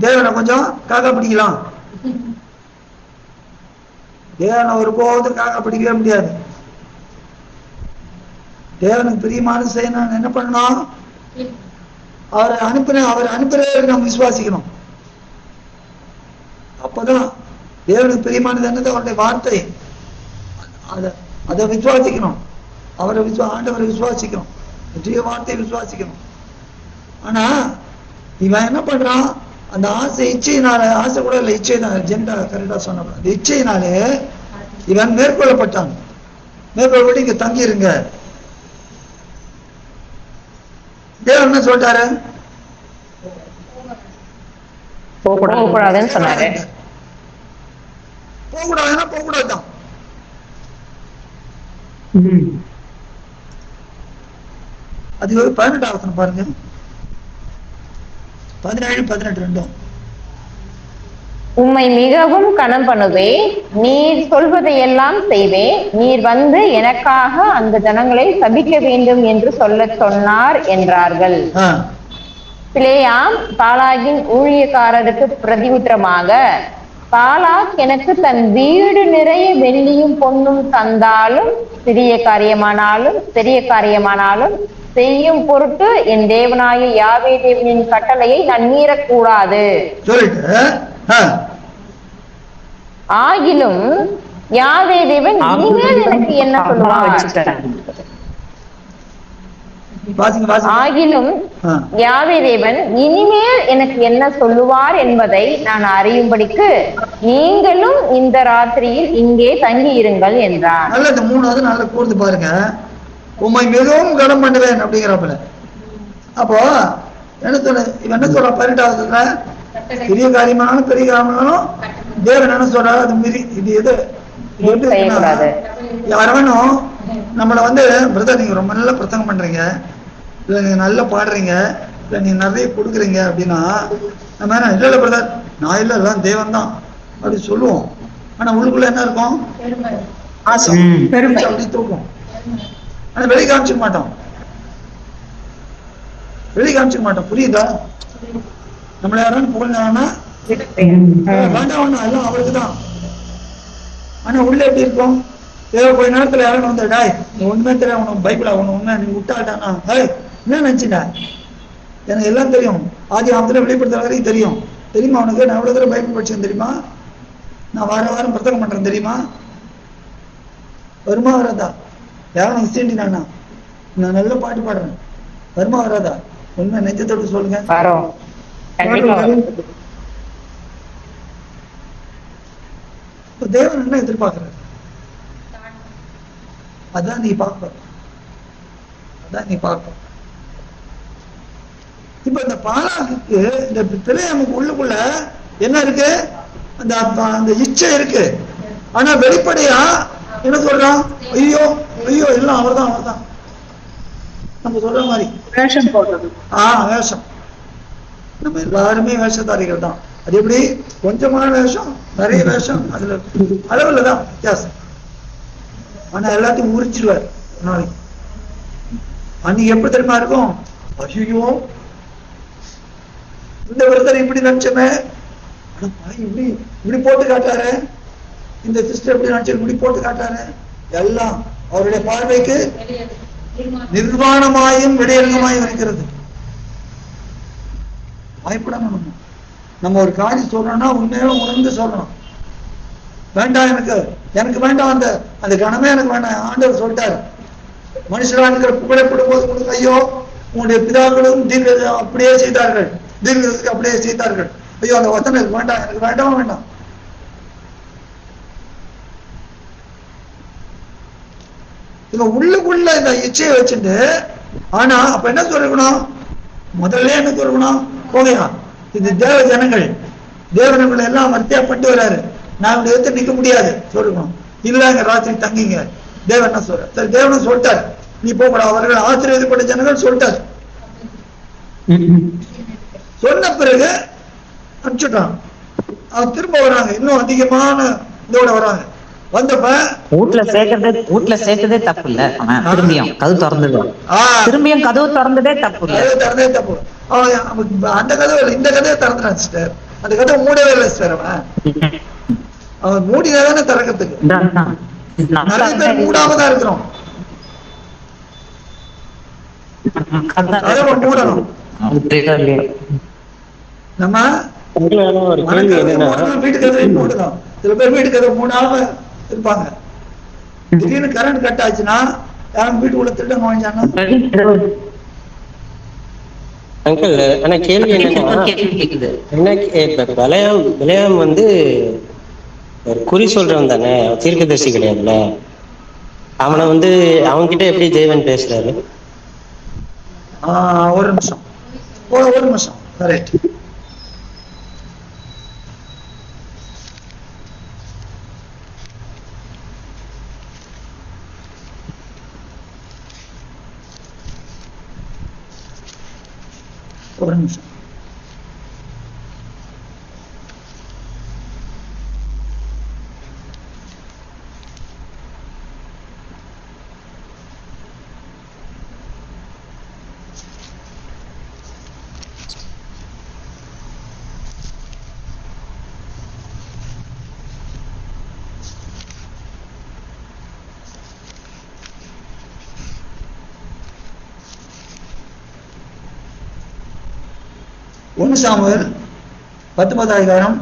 தேவனை கொஞ்சம் காக்கா பிடிக்கலாம். தேவனை ஒரு போதும் காக்கா பிடிக்கவே முடியாது. தேவனுக்கு பிரியமான செய்யணும். என்ன பண்ணணும்? அவர் அனுப்புறே நம்ம விசுவாசிக்கணும். அப்பதான் தேவனுக்கு பிரியமானது என்னது? அவருடைய வார்த்தை. அதை விசுவாசிக்கணும். ஆண்டவரை விசுவாசிக்கணும், வார்த்தையை விசுவாசிக்கணும். ஆனா இவன் என்ன பண்றான்? அந்த இச்சையினால, ஆசை கூட இல்லை, இச்சை தான். ஜெண்டா கரெக்டா சொன்ன, அந்த இச்சையினாலே இவன் மேற்கொள்ளப்பட்டான். மேற்கொள்ளப்பட்டு இங்க தங்கி இருங்க. தேவன் என்ன சொல்லிட்டாரு? போகக்கூடாதுன்னு சொன்னாரு. போகக்கூடாதுன்னா போகக்கூடாதுதான். அது 18வது பாருங்க, 17-18 உம்மை மிகவும் கனம் பண்ணுவேன், நீர் சொல்வதை எல்லாம் செய்வேன், நீர் வந்து எனக்காக அந்த ஜனங்களை சபிக்க வேண்டும் என்று சொல்ல சொன்னார் என்றார்கள். பிலேயாம் பாலாகின் ஊழியக்காரருக்கு பிரதியுத்தரமாக, பாலாக் எனக்கு தன் வீடு நிறைய வெள்ளியும் பொன்னும் தந்தாலும் சிறிய காரியமானாலும் பெரிய காரியமானாலும் செய்யும் பொருட்டு என் தேவனாய யாவே தேவனின் கட்டளையை நான் மீறக்கூடாது. ஆகிலும் யாவே தேவன் இனிமேல் எனக்கு என்ன சொல்லுவார்? ஆகிலும் யாவே தேவன் இனிமேல் எனக்கு என்ன சொல்லுவார் என்பதை நான் அறியும்படிக்கு நீங்களும் இந்த ராத்திரியில் இங்கே தங்கி இருங்கள் என்றார். நல்லது. 3வது நல்ல கூர்ந்து பாருங்க, உம்மை மிகவும் கனம் பண்ணுவேன் அப்படிங்கிறப்பல. அப்போ என்ன சொல்ற? என்ன சொல்ற? 18வது பெரிய காரியமானாலும் பெரிய காரியமானாலும் தேவன் என்ன சொல்றாரு? அது மீறி இது எது இது எப்படி இருக்குன்னா, செய்யக்கூடாது. யாரானும் நம்மளை வந்து பிரதர் நீங்க ரொம்ப நல்லா பிரசங்கம் பண்றீங்க, இல்லை நீங்க நல்லா பாடுறீங்க, இல்லை நீங்க நிறைய கொடுக்குறீங்க அப்படின்னா நம்ம என்ன இல்லை இல்லை பிரதர் நான் இல்லை எல்லாம் தேவன் தான் அப்படி சொல்லுவோம். ஆனா உள்ளுக்குள்ள என்ன இருக்கும்? ஆசை, பெருமை அப்படி தூக்கும். ஆனா வெளியே காமிச்சிக்க மாட்டோம், வெளியே காமிச்சிக்க மாட்டோம். புரியுதா? நம்மள யாரும் புகழ்ந்தாங்கன்னா வேண்டாம் எல்லாம் அவருக்கு தான். ஆனா உள்ள எப்படி இருக்கும்? ஏதோ கொஞ்ச நேரத்துல யாரும் வந்து டாய் நீ ஒண்ணுமே தெரியும் உனக்கு பைபிள் ஆகணும் உண்மை நீ விட்டாட்டானா என்ன நினைச்சுட்டா? எனக்கு எல்லாம் தெரியும், ஆதி ஆமத்துல வெளிப்படுத்த வரைக்கும் தெரியும். தெரியுமா உனக்கு? நான் எவ்வளவு தூரம் பைபிள் படிச்சேன் தெரியுமா? நான் வாரம் பிரசங்கம் பண்றேன் தெரியுமா? வருமா வராதா? யாரும் நிச்சயண்டினா நான் நல்ல பாட்டு பாடுறேன், வருமா வராதா? உண்மை நெஞ்சத்தோடு சொல்லுங்க. தேவன் என்ன எதிர்பார்க்கிறார்? அதான் நீ பார்ப்ப, அதான் நீ பார்ப்ப. இப்ப இந்த பாலாவுக்கு இந்த பிள்ளையாமுக்கு உள்ளுக்குள்ள என்ன இருக்கு? அந்த அந்த இச்சை இருக்கு. ஆனா வெளிப்படையா என்ன சொல்றான்? ஐயோ ஐயோ எல்லாம் அவர்தான் அவர்தான் நம்ம சொல்ற மாதிரி வேஷம் போடுறது. வேஷம். நம்ம எல்லாருமே வேஷதாரிகள் தான். அது எப்படி? கொஞ்சமான வேஷம், நிறைய வேஷம், அதுல அளவுல தான் வித்தியாசம். ஆனா எல்லாத்தையும் உரிச்சிருவார் நாளைக்கு. அன்னைக்கு எப்படி தெரியுமா இருக்கும்? ஐயோ இந்த விருதர் இப்படி நினைச்சமே, இப்படி இப்படி போட்டு காட்டாரு, இந்த சிஸ்டர் எப்படி நினைச்சு இப்படி போட்டு காட்டாரு. எல்லாம் அவருடைய பார்வைக்கு நிர்வாணமாயும் வெளியரங்கமாயும் இருக்கிறது. பயப்படணும். நம்ம ஒரு காரியம் சொல்றோம்னா உண்மையில உணர்ந்து சொல்லணும். வேண்டாம் எனக்கு எனக்கு வேண்டாம், அந்த அந்த கணமே எனக்கு வேண்டாம். ஆண்டவர் சொல்லிட்டாரு, மனுஷராக இருக்கிற புகழப்படும் போது உங்களுக்கு ஐயோ உங்களுடைய பிதாக்களும் தீர்க்க அப்படியே செய்தார்கள், தீர்க்கதரிசிக்கு அப்படியே செய்தார்கள். ஐயோ அந்த வசனம் எனக்கு வேண்டாம், எனக்கு வேண்டாம் வேண்டாம். இவங்க உள்ளுக்குள்ள இந்த இச்சையை வச்சுட்டு, ஆனா அப்ப என்ன சொல்லணும்? முதல்ல என்ன சொல்லணும்? போகையா இது தேவ ஜனங்கள், தேவனங்களை எல்லாம் வர்த்தியா பண்ணிட்டு வர்றாரு, நான் இப்படி எடுத்து நிக்க முடியாது சொல்லணும். இல்லங்க ராத்திரி தங்கிங்க. தேவன் என்ன சொல்ற? சரி தேவனும் சொல்லிட்டாரு நீ போகக்கூடாது, அவர்கள் ஆசீர்வதிக்கப்பட்ட ஜனங்கள் சொல்லிட்டாரு. சொன்ன பிறகு அனுப்பிச்சுட்டான். அவன் திரும்ப வராங்க, இன்னும் அதிகமான இதோட வராங்க. வந்தப்ப வீட்டுல சேர்க்கறதே தப்பு இல்ல. திரும்பியும் கதவு திறந்தது, திரும்பியும் கதவு திறந்ததே தப்பு இல்ல. திறந்தே தப்பு. அந்த கதவு இல்லை, இந்த கதையை திறந்துட்டான் சிஸ்டர். அந்த கதவை மூடவே இல்லை சிஸ்டர். அவன் மூடினாதானே திறக்கிறதுக்கு. நிறைய பேர் மூடாம தான் இருக்கிறோம். கதவை மூடணும். நம்ம வீட்டு கதவை மூடணும். சில பேர் வீட்டு கதவை மூடாம இருப்பாங்க. திடீர்னு கரண்ட் கட் ஆச்சுன்னா யாரும் வீட்டுக்குள்ள திருடம் வாங்கிச்சாங்கன்னா அங்கிள், ஆனா கேள்வி என்னன்னா, விளையாம் வந்து ஒரு குறி சொல்றவன் தானே, தீர்க்கதரிசி கிடையாதுல்ல. அவனை வந்து அவன்கிட்ட எப்படி தேவன் பேசுறாரு? ஒரு நிமிஷம், ஒரு நிமிஷம். கரெக்ட். ஒரு நிமிஷம். ஒன்று சாமுவேல் 19 அதிகாரம்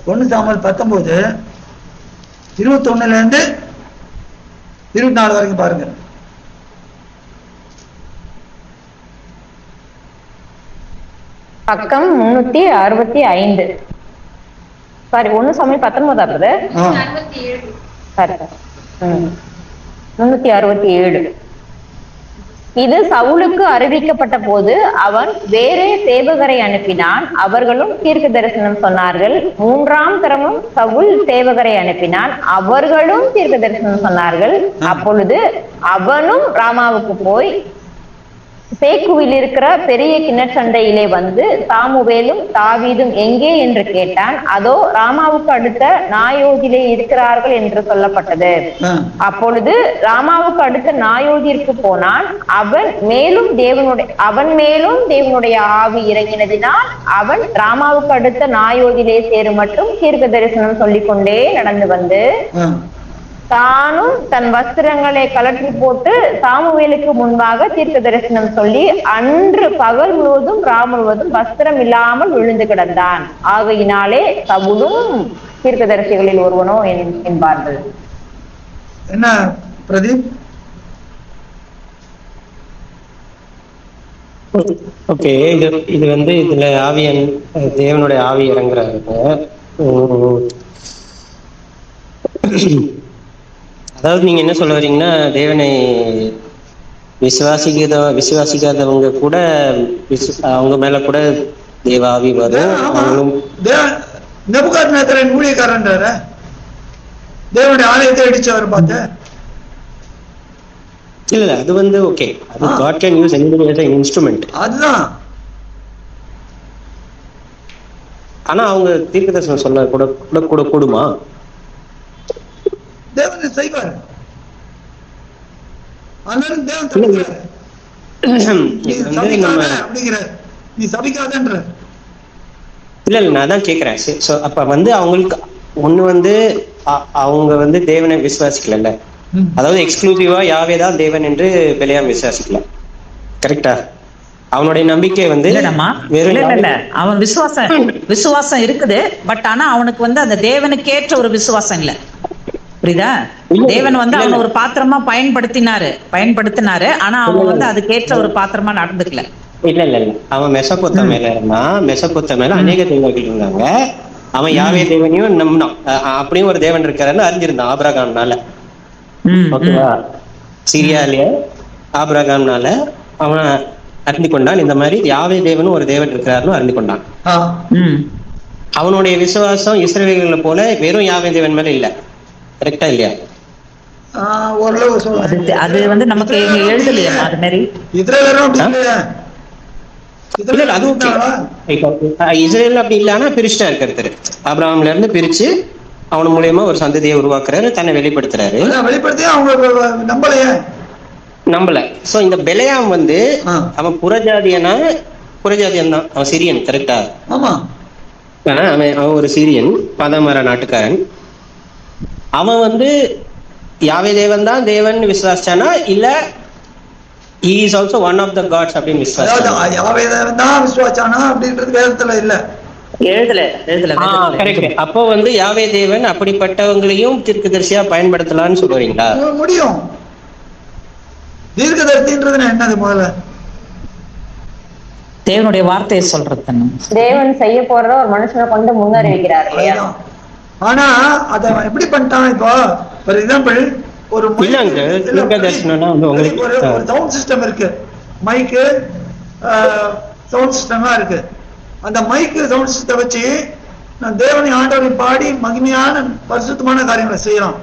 19 21 24 வரைக்கும் பாருங்க. பக்கம் 365. Sorry, 1 Samuel 19 sorry 367. இது சவுலுக்கு அறிவிக்கப்பட்ட போது அவன் வேறே சேவகரை அனுப்பினான், அவர்களும் தீர்க்க தரிசனம் சொன்னார்கள். 3ஆம் தரமும் சவுல் சேவகரை அனுப்பினான், அவர்களும் தீர்க்க தரிசனம் சொன்னார்கள். அப்பொழுது அவனும் ராமாவுக்கு போய் சேக்குவில் இருக்கிற பெரிய கிணற்றண்டையிலே வந்து சாமுவேலும் தாவீதும் எங்கே என்று கேட்டான். அதோ ராமாவுக்கு அடுத்த நாயோதிலே இருக்கிறார்கள் என்று சொல்லப்பட்டது. அப்பொழுது ராமாவுக்கு அடுத்த நாயோதிற்கு போனான். அவன் மேலும் தேவனுடைய ஆவி இறங்கினதினால் அவன் ராமாவுக்கு அடுத்த நாயோதிலே சேரும் மட்டும் தீர்க்க தரிசனம் சொல்லிக்கொண்டே நடந்து வந்து தானும் தன் வஸ்திரங்களை கலற்றி போட்டு சாமுவேலுக்கு முன்பாக தீர்க்க தரிசனம் சொல்லி அன்று பகல் முழுவதும் முழுவதும் வஸ்திரம் இல்லாமல் விழுந்து கிடந்தான். ஆகையினாலே சவுலும் தீர்க்கதரிசிகளில் ஒருவனோ என்பார்கள். என்ன பிரதீப்? ஓகே, இது வந்து இதுல ஆவியன் தேவனுடைய ஆவி இறங்குறாங்க. அதாவது நீங்க என்ன சொல்ல வரீங்கன்னா, தேவனை விசுவாசிக்காதவங்க கூட அவங்க மேல கூட தேவ ஆவி வரும். அவங்களும் நெபுகாத்நேசரின் ஊழியக்காரன்றாரு, தேவனுடைய ஆலயத்தை அடிச்சவர் பார்த்து. இல்ல அது வந்து ஓகே, அது God can use anybody as an instrument. அதுதான். ஆனா அவங்க தீர்க்கதரிசனம் சொல்ல கூட கூடுமா? தேவனை செய்வார். நீ சபிக்காதன்ற. இல்ல நான் தான் கேக்குறேன். அப்ப வந்து அவங்களுக்கு ஒண்ணு வந்து அவங்க வந்து தேவனை விசுவாசிக்கல, அதாவது எக்ஸ்க்ளூசிவா யாவேதான் தேவன் என்று பெலியாம் விசுவாசிக்கல. கரெக்டா? அவனுடைய நம்பிக்கை வந்து அவன் விசுவாசம் இருக்குது. பட் ஆனா அவனுக்கு வந்து அந்த தேவனுக்கேற்ற ஒரு விசுவாசம் இல்ல. புரியுதா? தேவன் வந்து அவன் ஒரு பாத்திரமா பயன்படுத்தினாரு. ஆனா அவன் வந்து அதுக்கேற்ற ஒரு பாத்திரமா நடந்துக்கல. இல்ல அவன் மெசபொத்தாமியில இருந்தான். மெசபொத்தாமியில அநேக தெய்வங்கள் இருந்தாங்க. அவன் யாவே தேவனையும் நம்பினான். அப்படியும் ஒரு தேவன் இருக்காருன்னு அறிஞ்சிருந்தான் ஆபிரகாம்னால. ஓகேவா? சீரியாலயே ஆபிரகாம்னால அவன் அறிந்து கொண்டான். இந்த மாதிரி யாவே தேவனும் ஒரு தேவன் இருக்கிறாருன்னு அறிந்து கொண்டான். அவனுடைய விசுவாசம் இஸ்ரவேல்களை போல வெறும் யாவே தேவன் மேல இல்ல. கரெக்டா இல்லையா? அது வந்து நமக்கு எழுதலையா அது மாதிரி? இஸ்ரேல் அப்படி இல்லன்னா பிரிச்சுட்டா இருக்கிறது. ஆபிரகாம்ல இருந்து பிரிச்சு அவன் மூலியமா ஒரு சந்ததியை உருவாக்குறாரு, தன்னை வெளிப்படுத்துறாரு. நம்பல. சோ இந்த பெலியாம் வந்து அவன் புறஜாதியன் தான். அவன் சிரியன். கரெக்டா? அவன் ஒரு சிரியன், பதமர நாட்டுக்காரன். அவன் வந்து யாவே தேவன் தான் தேவன் விசுவாசிச்சானா இல்ல he is also one of the gods அப்படின்னு விசுவாசிச்சானா? யாவே தேவன் தான் விசுவாசிச்சானா அப்படின்றது வேதத்துல இல்ல, எழுதல. கரெக்ட். அப்போ வந்து யாவே தேவன் அப்படிப்பட்டவங்களையும் தீர்க்கதரிசியா பயன்படுத்தலாம்னு சொல்றீங்களா? முடியும். தீர்க்கதரிசின்றது என்னது? முதல்ல தேவனுடைய வார்த்தையை சொல்றது. தேவன் செய்ய போற ஒரு மனுஷனை கொண்டு முன்னறிவிக்கிறார் இல்லையா? ஆனா அத எப்படி பண்ணிட்டான்? இப்போ ஃபார் எக்ஸாம்பிள் ஒரு சவுண்ட் சிஸ்டம் இருக்கு, மைக்கு சவுண்ட் சிஸ்டமா இருக்கு. அந்த மைக்கு சவுண்ட் சிஸ்டத்தை வச்சு நான் தேவனை ஆண்டவரை பாடி மகிமையான பரிசுத்தமான காரியங்களை செய்யலாம்.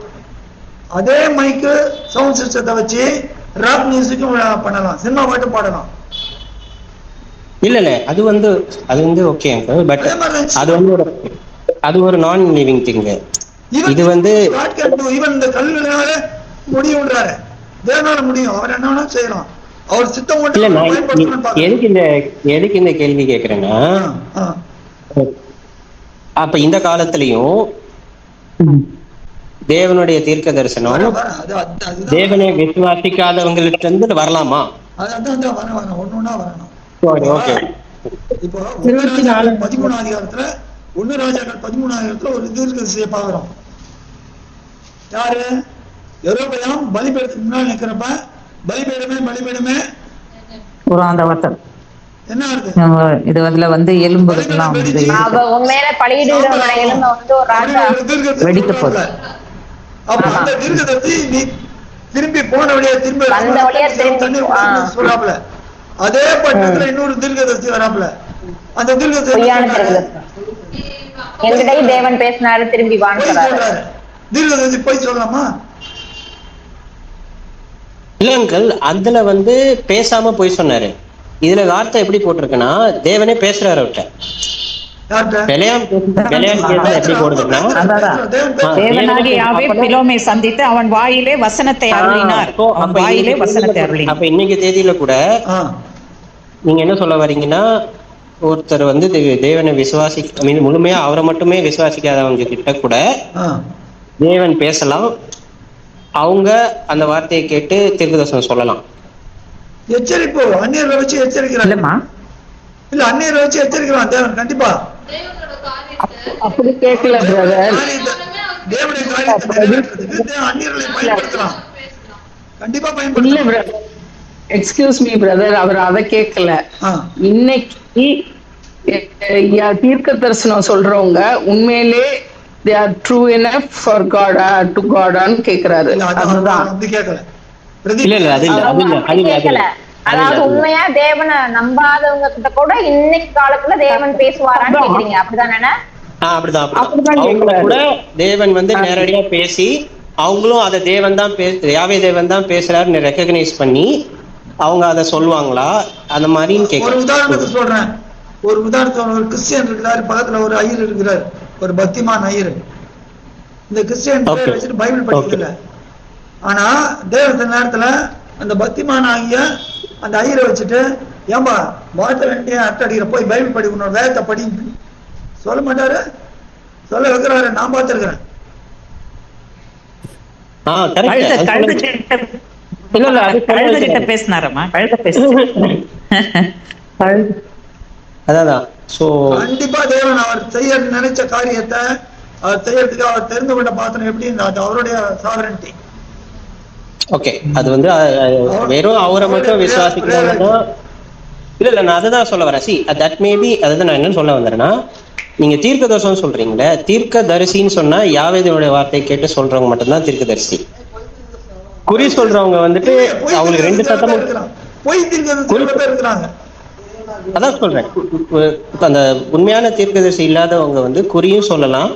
அதே மைக்கு சவுண்ட் சிஸ்டத்தை வச்சு ராக் மியூசிக்கும் பண்ணலாம், சினிமா பாட்டும் பாடலாம். இல்ல அது வந்து ஓகே. பட் அது ஒரு நான் லிவிங் திங். இது வந்து ஈவன் இந்த கல்லுனால முடியும்ன்றாரு, தேவனால முடியும். அவர் என்ன வேணா செய்யலாம். அவர் சித்தம் எதுக்கு இந்த கேள்வி கேக்குறேன்னா, அப்ப இந்த காலத்திலையும் தேவனுடைய தீர்க்க தரிசனம் தேவனை விசுவாசிக்காதவங்களுக்கு இருந்து வரலாமா? ஒன்னொன்னா வரணும். ஓகே. இப்போ 13 அதிகாரத்துல 1 ராஜாக்கள் 13 அதிகாரத்துல ஒரு தீர்க்கதரிசியை பார்க்கிறோம். யாரு? யெரொபெயாம் பலிபீடத்துக்கு முன்னாடி நிக்கிறப்ப பலிபீடமே என்ன இருக்கு? இது அதுல வந்து எலும்புலாம் உண்மையில பலியிடுகிற எலும்பை வந்து ஒரு ராஜா வெடிக்க போகுது. அப்ப அந்த தீர்க்கதரிசி நீ திரும்பி போன வழியா திரும்பி வந்த வழியா திரும்பி, தண்ணீர் குடிக்கணும்னு சொல்றாப்புல. அதே பட்டணத்துல இன்னொரு தீர்க்கதரிசி வராப்புல. அந்த தீர்க்கதரிசி பொய்யான என்ன சொல்றாரு? தீர்க்கதரிசி. என்கிட்ட தேவன் பேசினாரு, திரும்பி வான்னு பொய் சொல்றாரு. சொல்றாரு. தீர்க்கதரிசி பொய் சொல்லலாமா? இல்ல அங்கிள், அதுல வந்து பேசாம போய் சொன்னாரு. இதுல வார்த்தை எப்படி போட்டிருக்குன்னா தேவனே பேசுறாரு அவர்கிட்ட. யார்கிட்ட? பெலியாம் கேஸ்ல எப்படி போடுதுன்னா தேவனாகிய யாவே பிலோமை சந்தித்து அவன் வாயிலே வசனத்தை அருளினார். அவன் வாயிலே வசனத்தை அருளினார். அப்ப இன்னைக்கு தேதியில கூட நீங்க என்ன சொல்ல வரீங்கன்னா, ஒருத்தர் வந்து தேவனை முழுமையா அவரை மட்டுமே விசுவாசிக்காதவங்க கிட்ட கூட தேவன் பேசலாம், அவங்க அந்த வார்த்தையை கேட்டு தீர்க்கதரிசனம் சொல்லலாம். எச்சரிப்பு அந்நியரை வச்சு எச்சரிக்கிறான். இல்ல அந்நியரை வச்சு எச்சரிக்கிறான் தேவன். கண்டிப்பா அப்படி கேட்கல பிரதர். தேவனுடைய காரியத்தை நிறைவேற்றுறதுக்கு அந்நியர்களை பயன்படுத்தலாம். கண்டிப்பா இல்ல பயன்படுத்தலாம். பிரதர், எக்ஸ்கியூஸ் மீ பிரதர், அவர் அதை கேட்கல. இன்னைக்கு தீர்க்க தரிசனம் சொல்றவங்க உண்மையிலே they are true enough for God to God ன்னு கேக்குறாரு. அதுதான் அப்படி கேட்கல. இல்ல அது கேட்கல. அதாவது உண்மையா தேவனை நம்பாதவங்க கிட்ட கூட இன்னைக்கு காலத்துல தேவன் பேசுவாரான்னு கேக்குறீங்க, அப்படிதானே? அப்படிதான். அவங்க கூட தேவன் வந்து நேரடியா பேசி அவங்களும் அதை தேவன் தான் யாவே தேவன் தான் பேசுறாருன்னு ரெக்கக்னைஸ் பண்ணி அவங்க அதை சொல்லுவாங்களா அந்த மாதிரின்னு கேட்க. ஒரு உதாரணத்துக்கு சொல்றேன். ஒரு உதாரணத்துக்கு, ஒரு கிறிஸ்டியன் இருக்கிறாரு, பக்கத்துல ஒரு ஐயர் இருக்கிறார், ஒரு பக்திமான் ஐயர். இந்த கிறிஸ்டியன் வச்சுட்டு பைபிள் படிக்கல. ஆனா தேவ நேரத்துல அந்த பக்திமான் ஆகிய அந்த ஐயரை வச்சுட்டு, ஏன்பா வாட்ட வேண்டிய அட்டை அடிக்கிற, போய் பைபிள் படி, உன்னோட வேதத்தை படி சொல்ல மாட்டாரு. சொல்ல வைக்கிறாரு. நான் பார்த்திருக்கிறேன். கண்டிப்பா தேவன் அவர் செய்ய நினைச்ச காரியத்தை அவர் செய்யறதுக்கு அவர் தெரிந்து கொண்ட பாத்திரம் எப்படி, அது அவருடைய சாவரன்டி. ஓகே, அது வந்து வெறும் அவரை மட்டும் விசுவாசிக்கிறாங்கன்னா இல்ல நான் அதுதான் சொல்ல வரேன். சி தட் மேபி அதுதான் நான் என்ன சொல்ல வந்தேன்னா, நீங்க தீர்க்கதரிசனம் சொல்றீங்களே, தீர்க்கதரிசின்னு சொன்னா யாவேதனுடைய வார்த்தையை கேட்டு சொல்றவங்க மட்டும்தான் தீர்க்கதரிசி. குறி சொல்றவங்க வந்துட்டு அவங்களுக்கு ரெண்டு சத்தமும் அதான் சொல்றேன். அந்த உண்மையான தீர்க்கதரிசி இல்லாதவங்க வந்து குறியும் சொல்லலாம்,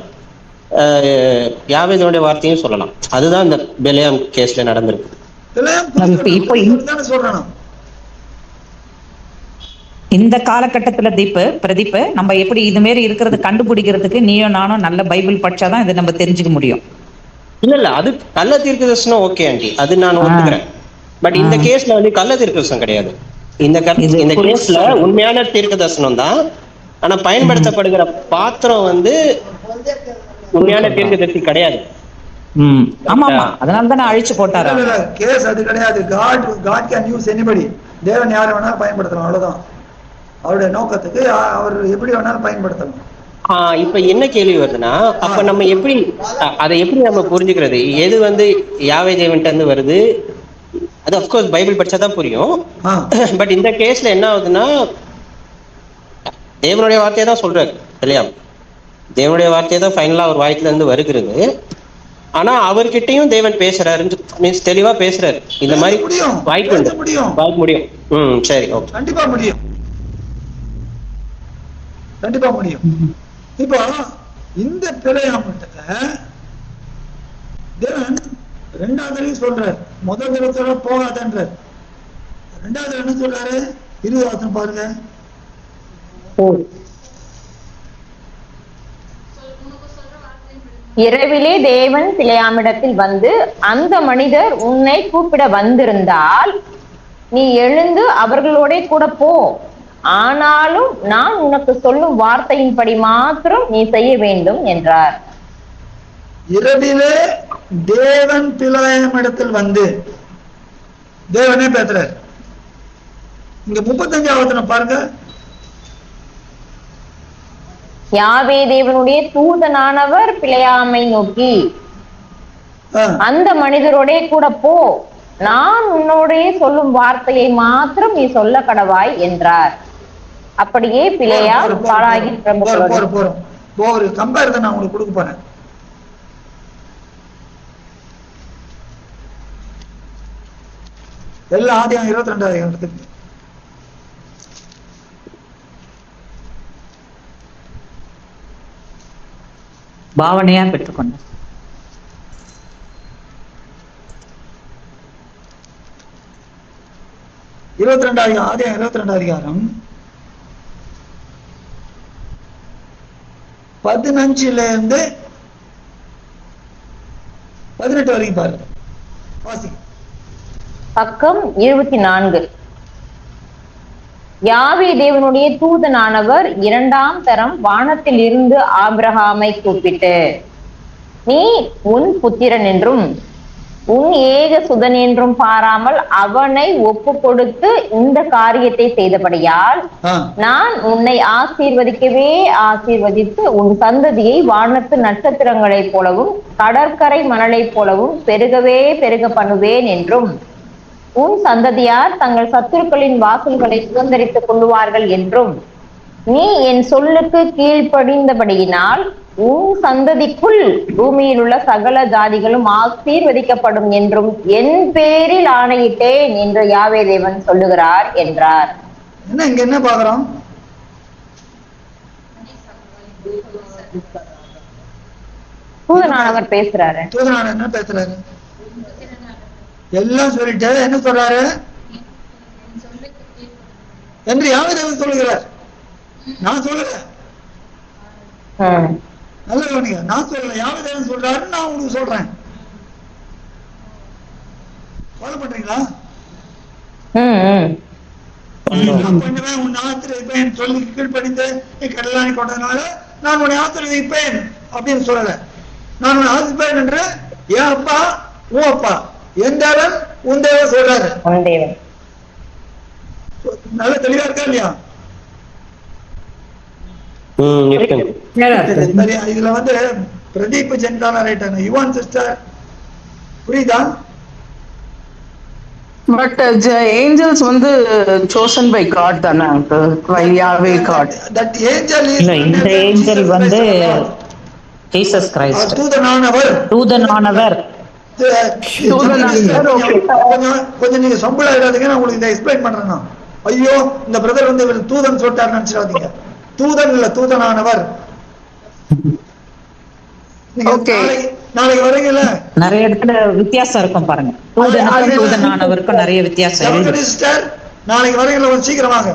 யாவேதனுடைய வார்த்தையும் சொல்லலாம். அதுதான் இந்த பெலியாம் கேஸ்ல நடந்திருக்கு. இந்த காலகட்டத்துல பிரதீப் நம்ம எப்படி இது மாரி இருக்கிறது கண்டுபிடிக்கிறதுக்கு நீயும் நானும் நல்ல பைபிள் படிச்சாதான் இதை நம்ம தெரிஞ்சுக்க முடியும். இல்ல அது கள்ள தீர்க்கதரிசனம் ஓகே ஆண்டி, அது நான் ஒத்துக்கிறேன். பட் இந்த கேஸ்ல வந்து கள்ள தீர்க்கதரிசனம் கிடையாது. இந்த கேஸ்ல உண்மையான தீர்க்கதரிசனம் தான். ஆனா பயன்படுத்தப்படுகிற பாத்திரம் வந்து உண்மையான தீர்க்கதரிசி கிடையாது. ஆமா ஆமா, அதனால தான் அழிச்சு போட்டாரு. கேஸ் அது கிடையாது. God can use anybody. தேவன் யாரை வேணாலும் பயன்படுத்தலாம், அவ்வளவுதான். அவருடைய நோக்கத்துக்கு அவர் எப்படி வேணாலும் பயன்படுத்தலாம். இப்ப என்ன கேள்வி வருதுன்னா, அப்ப நம்ம எப்படி அதை எப்படி நம்ம புரிஞ்சுக்கிறது? எது வந்து யாவே தேவன்ட்ட இருந்து வருது? அது அப்கோர்ஸ் பைபிள் படிச்சாதான் புரியும். பட் இந்த கேஸ்ல என்ன ஆகுதுன்னா, தேவனுடைய வார்த்தையை தான் சொல்றாரு இல்லையா? தேவனுடைய வார்த்தையை தான் ஃபைனலா அவர் வாய்க்குல இருந்து வருகிறது. ஆனா அவர்கிட்டயும் தேவன் பேசுறாரு, மீன்ஸ் தெளிவா பேசுறாரு. இந்த மாதிரி வாய்ப்பு உண்டு, வாய்ப்பு முடியும். சரி, ஓகே, கண்டிப்பா முடியும், கண்டிப்பா முடியும். இப்போ இந்த பிழையாமட்டத்துல தேவன் ரெண்டாவது சொல்றாரு, முதல் தடவை போகாதன்றார். ரெண்டாவது என்ன சொல்றாரு? 20 பாருங்க. இரவிலே தேவன் பிலேயாமிடத்தில் வந்து, அந்த மனிதர் உன்னை கூப்பிட வந்திருந்தால் நீ எழுந்து அவர்களோட கூட போ, ஆனாலும் நான் உனக்கு சொல்லும் வார்த்தையின்படி மாத்திரம் நீ செய்ய வேண்டும் என்றார். இரவிலே தேவன் பிலேயாமிடத்தில் வந்து, தேவனே பேசுறார். இங்க 35வது பாருங்க. யாவே தேவனுடைய தூதனானவர் பிலேயாமை நோக்கி, அந்த மனிதரோட கூட போ, நான் உன்னோடைய சொல்லும் வார்த்தையை மாத்திரம் நீ சொல்ல கடவாய் என்றார். அப்படியே பிலேயா பாழாகி ஒரு கம்பேரிசன் நான் உங்களுக்கு கொடுக்க போறேன். எல்லாம் ஆதியாகமம் 22 அதிகாரத்துக்கு. பாவனையா பெற்றுக்கொண்டார். 22 ஆதியாகமம் 22 அதிகாரம் 15 18 வரைக்கும் பாருங்க. வாசிங்க. பக்கம் 24. யாவே தேவனுடைய தூதனானவர் 2ஆம் தரம் வானத்தில் இருந்து ஆபிரகாமை கூப்பிட்டு, நீ உன் புத்திரன் என்றும் உன் ஏக சுதன் என்றும் பாராமல் அவனை ஒப்பு கொடுத்து இந்த காரியத்தை செய்தபடியால் நான் உன்னை ஆசீர்வதிக்கவே ஆசீர்வதித்து உன் சந்ததியை வானத்து நட்சத்திரங்களைப் போலவும் கடற்கரை மணலைப் போலவும் பெருகவே பெருக பண்ணுவேன் என்றும் உன் சந்ததியார் தங்கள் சத்துருக்களின் வாசல்களை சுதந்திரித்துக் கொள்ளுவார்கள் என்றும் நீ என் சொல்லுக்கு கீழ்ப்படிந்தபடியினால் உன் சந்ததிக்குள் பூமியில் உள்ள சகல ஜாதிகளும் ஆசீர்வதிக்கப்படும் என்றும் என் பேரில் ஆணையிட்டேன் என்று யாவே தேவன் சொல்லுகிறார் என்றார். என்ன இங்க என்ன பாக்குறோம்? தூதனானவர் பேசுறாரு. தூதனானவர் என்ன பேசுறாரு? எல்லாம் சொல்லிட்டு என்ன சொல்றாரு என்று யாவே தேவன் சொல்லுகிறார். நான் சொல்லல, நல்ல கவனிங்க. நான் சொல்லல, யாவே தேவன் சொல்றாரு. நான் உங்களுக்கு சொல்றேன். ஃபாலோ பண்றீங்களா? பண்ணுவேன் உன் ஆசிரியப்பேன் சொல்லி கீழ்படிந்து கடலானி கொண்டதுனால நான் உன்னை ஆசிரியப்பேன் அப்படின்னு சொல்லல. நான் உன்னை ஆசிரியப்பேன் என்று என் அப்பா உன் அப்பா என் தேவன் உன் தேவன் சொல்றாரு. நல்ல தெளிவா இருக்கா இல்லையா? இதுல வந்து பிரதீப் ஜென்கான ரைட்டான யுவான் சிஸ்டர் புரியுதா? பட் ஏஞ்சல்ஸ் வந்து chosen by God தானே, by Yahweh God. That angel is இல்ல, இந்த ஏஞ்சல் வந்து ஜீசஸ் கிரைஸ்ட், தூதனானவர். கொஞ்சம் நீங்க சம்பளம் ஆயிடாதீங்க, நான் உங்களுக்கு இந்த எக்ஸ்பிளைன் பண்றேன். ஐயோ இந்த பிரதர் வந்து தூதன் சொல்லிட்டாரு நினைச்சிடாதீங்க. தூதன் இல்ல, தூதனானவர். நாளைக்கு வரீங்கல்ல, நிறைய இடத்துல வித்தியாசம் இருக்கும் பாருங்க. தூதனானவருக்கும் நிறைய வித்தியாசம். நாளைக்கு வரீங்கல்ல, கொஞ்சம் சீக்கிரமாக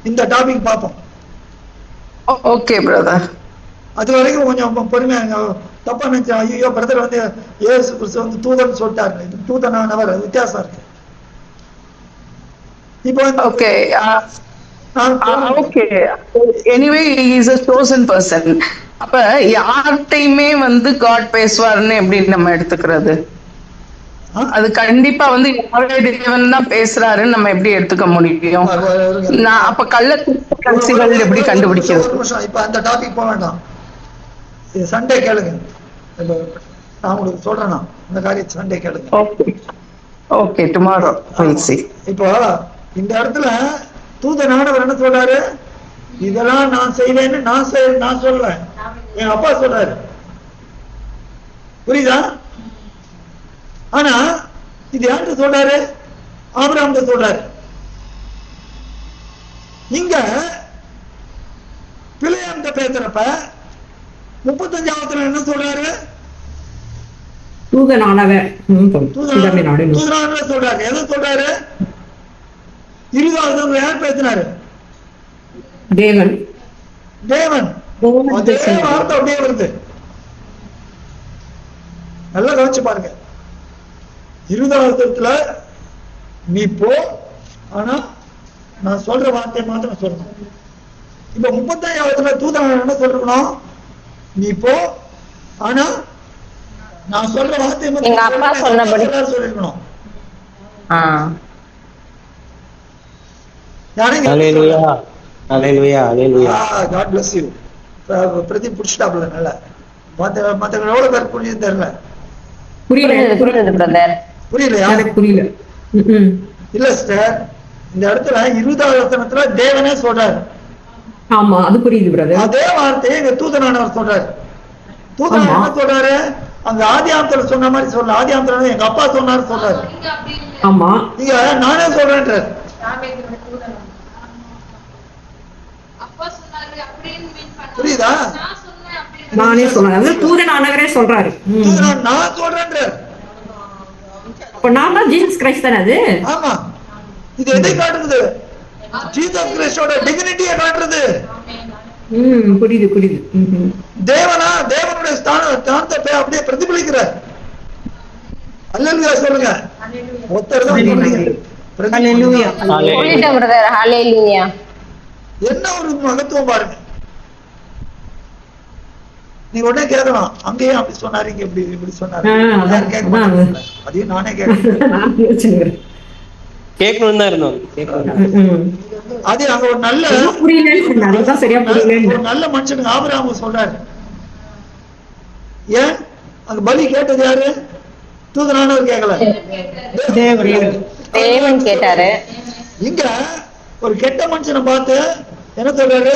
இந்த டாபிக் பார்ப்போம். Okay brother. அது வரைக்கும் கொஞ்சம் பொறுமையா. தப்பா நினைச்சா ஐயோ பிரதர் வந்து இயேசு கிறிஸ்து வந்து தூதன் சொல்லிட்டாரு, தூதனானவர், வித்தியாசம் இருக்கு. இப்போ okay okay anyway he is a chosen person. அப்ப யார்கிட்டயுமே வந்து காட் பேசுவாருன்னு எப்படி நம்ம எடுத்துக்கிறது? அது கண்டிப்பா வந்து தேவன் தான் பேசுறாருன்னு நம்ம எப்படி எடுத்துக்க முடியும்? நான் அப்ப கள்ளக்கட்சிகள் எப்படி கண்டுபிடிக்கிறது? இப்ப அந்த டாபிக் போக வேண்டாம், சண்டே கேளுங்க. நான் உங்களுக்கு சொல்றேன், இந்த காரியத்தை சண்டே கேளுங்க. Okay okay, tomorrow we'll see. இப்போ இந்த இடத்துல தூதனானவர் என்ன சொல்றாரு? இதெல்லாம் நான் செய்வேன்னு நான் சொல்றேன், எங்க அப்பா சொல்றாரு. புரியுதா? ஆனா இது யார்கிட்ட சொல்றாரு? ஆபிரகாம் சொல்றாரு. இங்க பிள்ளையாண்ட பேசுறப்ப 35 என்ன சொல்றாரு? தூதனானவர் சொல்றாரு. எதை சொல்றாரு? 20 யார் பேசினாரு? தேவன். அதே வார்த்தை அப்படியே வருது. நல்லா கவனிச்சு பாருங்க. 20 நீ போ, ஆனா நான் சொல்ற வார்த்தையை மாத்திரம் சொல்லணும். இப்ப 35 தூதன் என்ன சொல்றோம்? நீ போ, ஆனா நான் சொல்ற வார்த்தையை மாத்திரம் சொல்லிருக்கணும். பிரதீப் புடிச்சிட்டாப்ல. நல்ல மத்த எவ்வளவு பேர் புரியுது தெரியல. புரியலையா? புரியல. இல்ல சிஸ்டர், இந்த இடத்துல 20வது வசனத்துல தேவனே சொல்றாரு. ஆமா, அது புரியுது பிரதர். அதே வார்த்தையை இங்க தூதனானவர் சொல்றாரு. தூதனானவர் என்ன சொல்றாரு? அங்க ஆதியாமத்துல சொன்ன மாதிரி சொல்ல, ஆதியாமத்துல எங்க அப்பா சொன்னாரு சொல்றாரு. ஆமா. நீங்க நானே சொல்றேன்ற புரியுதா? நானே சொல்றேன், தூதனானவரே சொல்றாரு. நான் சொல்றேன்ற. அப்ப நான் தான் ஜீசஸ் கிரைஸ்ட் தானே அது? ஆமா. இது எதை காட்டுறது? ஜீசஸ் கிறிஸ்டோட டிக்னிட்டியை காட்டுறது. புரியுது புரியுது. தேவனா தேவனுடைய ஸ்தானத்தை அப்படியே பிரதிபலிக்கிறார். அல்லேலூயா சொல்லுங்க. ஒருத்தர் தான் அல்லேலூயா. சொல்லிட்டேன் பிரதர். ஹalleluya. என்ன ஒரு மகத்துவம் பாருங்க. நீங்க உடனே கேட்கலாம், அங்கேயும் அப்படி சொன்னாரு, இங்க இப்படி சொன்னாரு. அதையும் நானே கேட்கிறேன். கேட்கணும் தான் இருந்தோம். அது அங்க ஒரு நல்ல ஒரு நல்ல மனுஷனுக்கு ஆபிரகாம் சொல்றாரு. ஏன் அங்க பலி கேட்டது யாரு? தூதனானவர் கேட்கல, தேவன் கேட்டாரு. இங்க ஒரு கெட்ட மனுஷனை பார்த்து என்ன சொல்றாரு?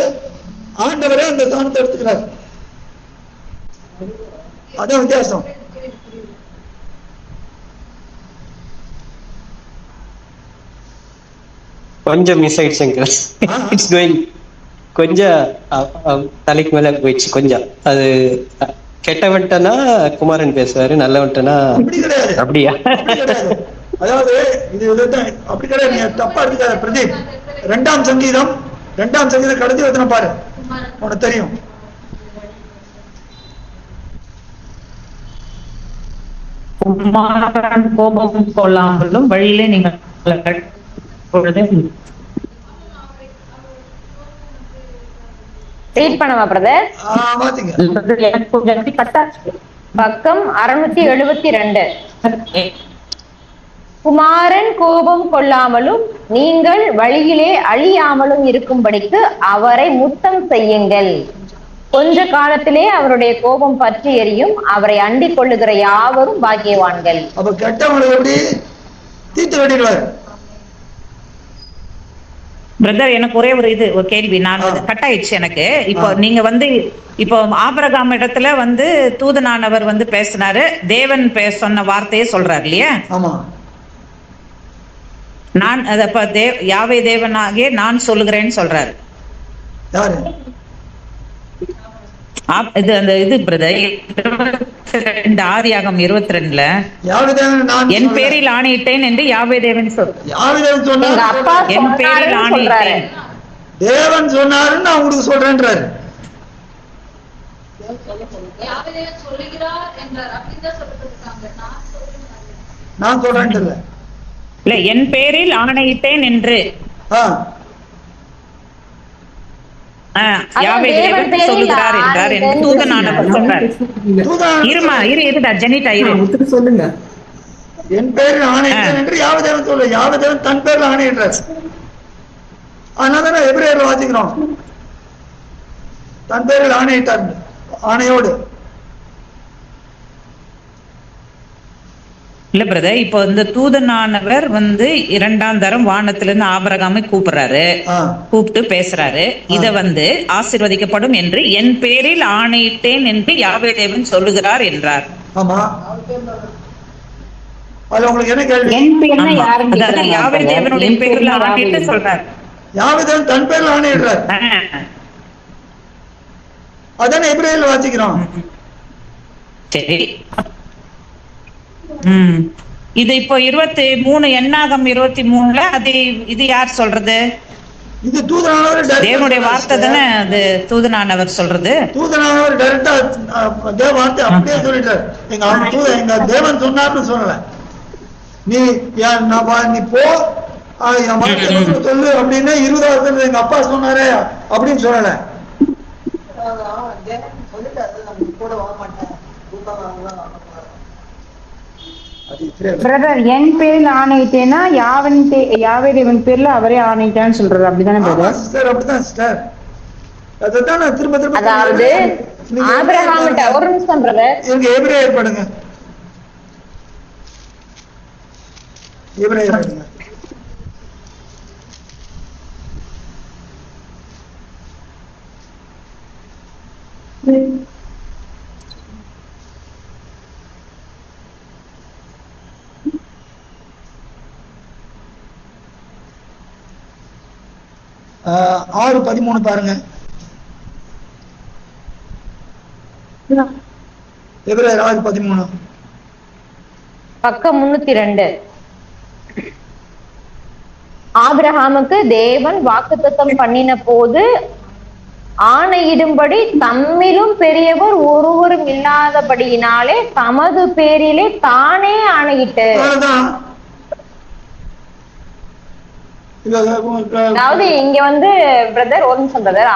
ஆண்டவரே அந்த ஸ்தானத்தை எடுத்துக்கிறார். அதான் வித்தியாசம். கொஞ்சம் மிஸ் ஆயிடுச்சுங்க. இட்ஸ் கோயிங் கொஞ்சம் தலைக்கு மேல போயிடுச்சு கொஞ்சம். அது கெட்டவன்ட்டனா குமாரன் பேசுவாரு, நல்லவன்ட்டனா அப்படியா? அதாவது இது அப்படி கிடையாது. நீங்க தப்பா எடுத்துக்காத பிரதீப். 2ஆம் சங்கீதம் கடைசி வசனம் பாரு, உனக்கு தெரியும். குமாரன் கோபம் கொள்ளாமலும் வழியிலே நீங்கள் ரீட் பண்ணவா பிரதர்? பக்கம் 672. குமாரன் கோபம் கொள்ளாமலும் நீங்கள் வழியிலே அழியாமலும் இருக்கும்படிக்கு அவரை முத்தம் செய்யுங்கள். கொஞ்ச காலத்திலே அவருடைய கோபம் பற்றி எரியும். அவரை அண்டிக் கொள்ளுகிற யாவரும் பாக்கியவான்கள். அப்ப கெட்டவங்களை எப்படி தீர்த்து கட்டிடுவார்? பிரதர், எனக்கு ஒரே ஒரு கேள்வி. நான் கட் ஆயிடுச்சு எனக்கு. இப்போ நீங்க இப்போ ஆபிரகாம் இடத்துல தூதனானவர் பேசினாரு, தேவன் சொன்ன வார்த்தையே சொல்றாரு இல்லையா? ஆமா. நான் யாவே தேவனாகிய நான் சொல்லுகிறேன்னு சொல்றாரு. யாரு? இது அந்த இது பிரதர் 22 22ல என் பேரில் ஆணையிட்டேன் என்று யாவே தேவன் சொல்றார். என் பேரில் ஆணையிட்டேன் தேவன் சொன்னாருன்னு நான் உங்களுக்கு சொல்றேன்றாரு. நான் சொல்றேன் இல்ல, என் பேரில் ஆணையிட்டேன் என்று யாவே தேவன் சொல்லுகிறார் என்றார் என்று தூதனானவர் சொல்றார். இருடா ஜெனிட்டா சொல்லுங்க. என் பேரில் ஆணையிட்டேன் என்று யாவே தேவன் சொல்ல, யாவே தேவன் தன் பேர்ல ஆணையிடுறார். அதனாலதான் எபிரேயர்ல வாசிக்கிறோம், தன் பேரில் ஆணையிட்டார், ஆணையோடு. இல்ல பிரதர், இப்போ இந்த தூதனானவர் 2ஆம் தரம் வானத்திலிருந்து ஆபிரகாமை கூப்பிட்டு பேசுறாரு. இத ஆசீர்வதிக்கப்படும் என்று என் பேரில் ஆணையிட்டேன் என்று யாவே தேவன் சொல்லுகிறார் என்றார். ஆமா. அது உங்களுக்கு என்ன கேள்வி? யாவே தேவனுடைய பேரில் ஆணையிட்டு சொல்றார். யாவே தேவன் தன் பேரில் ஆணையிடுறார். அதானே எபிரேயர்ல வாசிக்கிறோம். சரி. இது இப்போ 23 எண்ணாகம் 23ல இது யார் சொல்றது? இது தூதனானவர், தேவனுடைய வார்த்தை தானே. அது தூதனானவர் சொல்றது. தூதனானவர் டைரக்டா தேவ வார்த்தை அப்படியே சொல்லிட்டார். எங்க தேவன் சொன்னார்னு சொல்லல. நீ போ என் வார்த்தை சொல்லு அப்படின்னு 20 எங்க அப்பா சொன்னாரே அப்படின்னு சொல்லல. பிரதர், என் பேரில் ஆணையிட்டேன்னா யாவே தேவன் பேர்ல அவரே ஆணையிட்டான்னு சொல்றது, அப்படிதானே பிரதர்? அப்படிதான் சிஸ்டர். அதுதான் நான் திரும்ப திரும்ப அதாவது ஆபிரகாம்ட்ட ஒரு நிமிஷம் பிரதர், இங்க எபிரேயர் படுங்க. எபிரேயர் படுங்க. 6:13 பாருங்க. எபிரேயர் 6:13 பக்கம் 302. ஆபிரகாமுக்கு தேவன் வாக்குத்தத்தம் பண்ணின போது ஆணையிடும்படி தம்மிலும் பெரியவர் ஒருவரும் இல்லாதபடியினாலே தமது பேரிலே தானே ஆணையிட்டு. அதாவது இங்க வந்து பிரதர் ஒரு நிமிஷம் பிரதர்,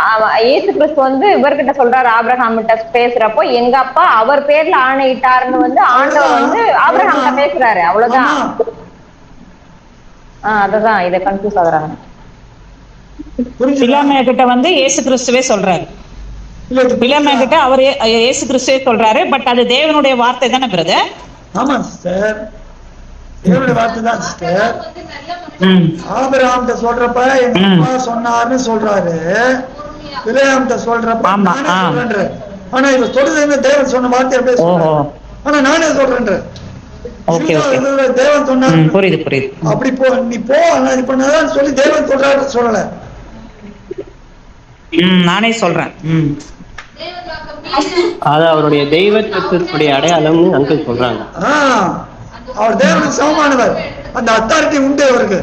இயேசு கிறிஸ்து வந்து இவர்கிட்ட சொல்றாரு, ஆபிரகாம் கிட்ட பேசுறப்போ எங்க அப்பா அவர் பேர்ல ஆணையிட்டாருன்னு வந்து ஆண்டவர் வந்து ஆபிரகாம் கிட்ட பேசுறாரு, அவ்வளவுதான். அதுதான் இத கன்ஃபியூஸ் ஆகுறாங்க. பிலாமையா கிட்ட வந்து இயேசு கிறிஸ்துவே சொல்றாரு, பிலாமையா கிட்ட அவர் இயேசு கிறிஸ்துவே சொல்றாரு. பட் அது தேவனுடைய வார்த்தை தானே பிரதர்? ஆமா சிஸ்டர், தேவனுடைய வார்த்தை தான் சிஸ்டர். ஆபிரகாம்கிட்ட சொல்றப்ப எங்க அப்பா சொன்னாருன்னு சொல்றாரு, பிலாமிட்ட சொல்றப்ப நானே சொல்றேன். ஆனா இவ சொல்றது தேவன் சொன்ன வார்த்தை அப்படியே சொல்றேன், ஆனா நானே சொல்றேன். தேவன் சொன்னாரு, புரியுது புரியுது. அப்படி போ, நீ போ இப்ப சொல்லி தேவன் சொல்றாரு சொல்லல, நானே சொல்றேன். அது அவருடைய தெய்வத்துடைய அடையாளம்னு அங்கிள் சொல்றாங்க. அவர் தேவனுக்கு சமமானவர், அந்த அத்தாரிட்டி உண்டு அவருக்கு.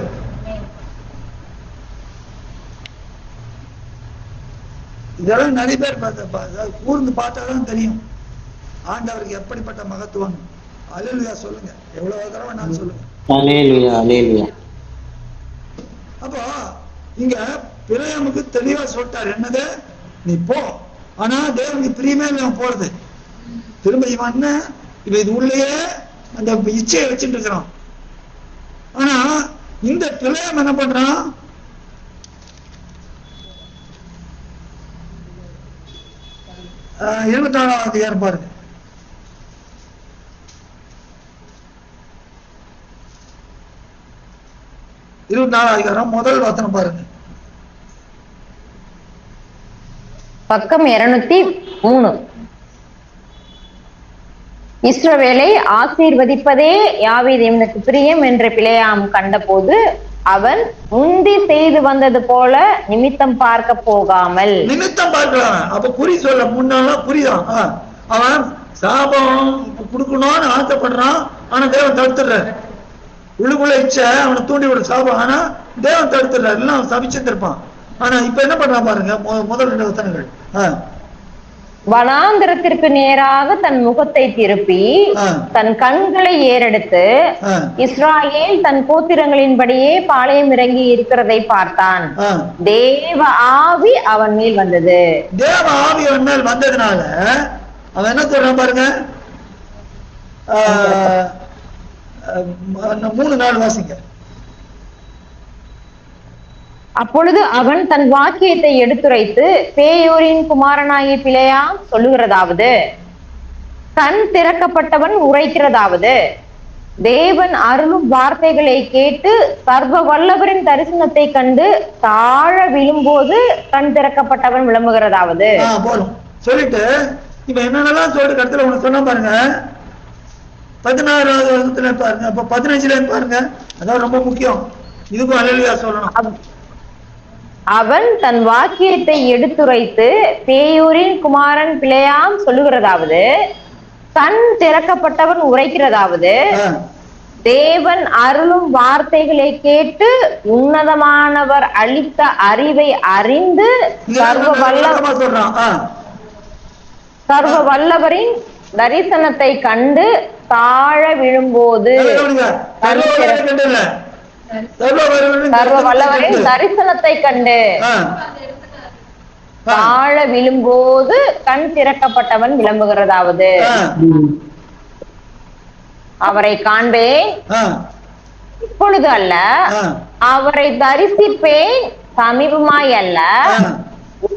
இதெல்லாம் நிறைய பேர் கூர்ந்து பார்த்தாதான் தெரியும் ஆண்டவருக்கு எப்படிப்பட்ட மகத்துவம். அல்லேலூயா சொல்லுங்க, எவ்வளவு தடவை நான் சொல்லுங்க. அல்லேலூயா அல்லேலூயா. அப்போ இங்க பிரியமுக்கு தெளிவா சொல்லிட்டாரு, என்னது நீ போ, ஆனா தேவனுக்கு பிரியமே இல்லாம போறது. திரும்ப இவன் இவ இது உள்ளேயே அந்த இச்சையை வச்சுட்டு இருக்கிறான். ஆனா இந்த பிள்ளையம் என்ன பண்றான், அஹ் 24ஆம் அதிகாரம் பாருங்க. 24ஆம் அதிகாரம் முதல் வசனம் பாருங்க. பக்கம் 203. இஸ்ரவேலை ஆசீர்வதிப்பதே யாவே தேவனுக்கு பிரியம் என்ற பிலேயாம் கண்டபோது அவன் முந்தி செய்து வந்தது போல நிமித்தம் பார்க்க போகாமல். நிமித்தம் பார்க்கலாம், அப்ப குறி சொல்ல முன்னால புரியும். அவன் சாபம் கொடுக்கணும்னு ஆசைப்படுறான், ஆனா தேவன் தடுத்துடுறாரு. உள்ளுக்குள்ள இச்சை அவனை தூண்டி விட சாபம், ஆனா தேவன் தடுத்துடுறாரு, எல்லாம் அவன் சபிச்சிருப்பான். ஆனா இப்ப என்ன பண்றான் பாருங்க, முதல் 2 வசனங்கள். வனாந்திரத்திற்கு நேராக தன் முகத்தை திருப்பி தன் கண்களை ஏறெடுத்து இஸ்ராயேல் தன் கோத்திரங்களின்படியே பாளையம் இறங்கி இருக்கிறதை பார்த்தான். தேவ ஆவி அவன் மேல் வந்தது. தேவ ஆவி அவன் மேல் வந்ததுனால அவன் என்ன சொல்றான் பாருங்க, 3-4 வாசிங்க. அப்பொழுது அவன் தன் வாக்கியத்தை எடுத்துரைத்து பேயோரின் குமாரனாகிய பிலேயாம் சொல்லுகிறதாவது, கண் திறக்கப்பட்டவன் உரைக்கிறதாவது, தேவன் அருளும் வார்த்தைகளை கேட்டு சர்வ வல்லவரின் தரிசனத்தை கண்டு தாழ விழும்போது கண் திறக்கப்பட்டவன் விளம்புகிறதாவது. போதும் சொல்லிட்டு இப்ப என்னென்னலாம் சொல்லிட்டு கருத்துல உனக்கு சொன்ன பாருங்க. 16வது வருஷத்துல பாருங்க, அப்ப 15ல பாருங்க, அதான் ரொம்ப முக்கியம். இதுக்கும் அல்லேலூயா சொல்லணும். அவன் தன் வாக்கியத்தை எடுத்துரைத்து பேயூரின் குமாரன் பிலேயாம் சொல்லுகிறதாவது, கண் திறக்கப்பட்டவன் உரைக்கிறதாவது, தேவன் அருளும் வார்த்தைகளை கேட்டு உன்னதமானவர் அளித்த அறிவை அறிந்து சர்வ வல்லவரின் தரிசனத்தை கண்டு தாழ விழும்போது சர்வ வல்லவரின் தரிசனத்தை கண்டு தாழ விழும்போது கண் திறக்கப்பட்டவன் விளம்புகிறதாவது, அவரை காண்பேன் இப்பொழுது அல்ல, அவரை தரிசிப்பேன் சமீபமாய் அல்ல.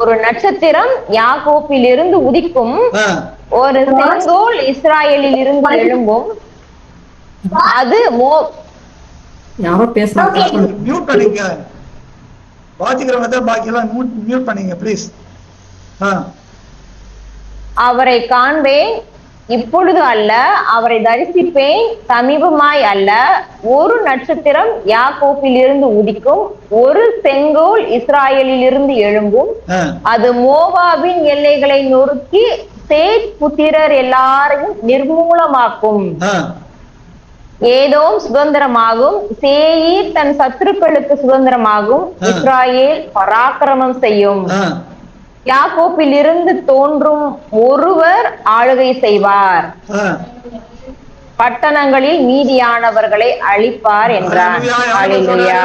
ஒரு நட்சத்திரம் யாக்கோப்பிலிருந்து உதிக்கும், ஒரு செங்கோல் இஸ்ராயேலில் இருந்து எழும்பும், அது யாரோ பேசுறாங்க, மியூட் பண்ணிங்க. வாசிக்கிறவங்க தான் பாக்கி எல்லாம் மியூட் பண்ணிங்க ப்ளீஸ். அவரை காண்பேன் இப்பொழுது அல்ல, அவரை தரிசிப்பேன், சமீபமாய் அல்ல. ஒரு நட்சத்திரம் யாக்கோப்பிலிருந்து உதிக்கும், ஒரு செங்கோல் இஸ்ராயலிலிருந்து எழும்பும். அது மோவாபின் எல்லைகளை நொறுக்கி சேத் புத்திரர் எல்லாரையும் நிர்மூலமாக்கும். ஏதோம் சுதந்திரமாகும், சேயீர் தன் சத்துருக்களுக்கு சுதந்திரமாகும். இஸ்ராயேல் பராக்கிரமம் செய்யும். யாக்கோப்பில் இருந்து தோன்றும் ஒருவர் ஆளுகை செய்வார், பட்டணங்களில் மீதியானவர்களை அழிப்பார் என்றார். ஹல்லேலூயா.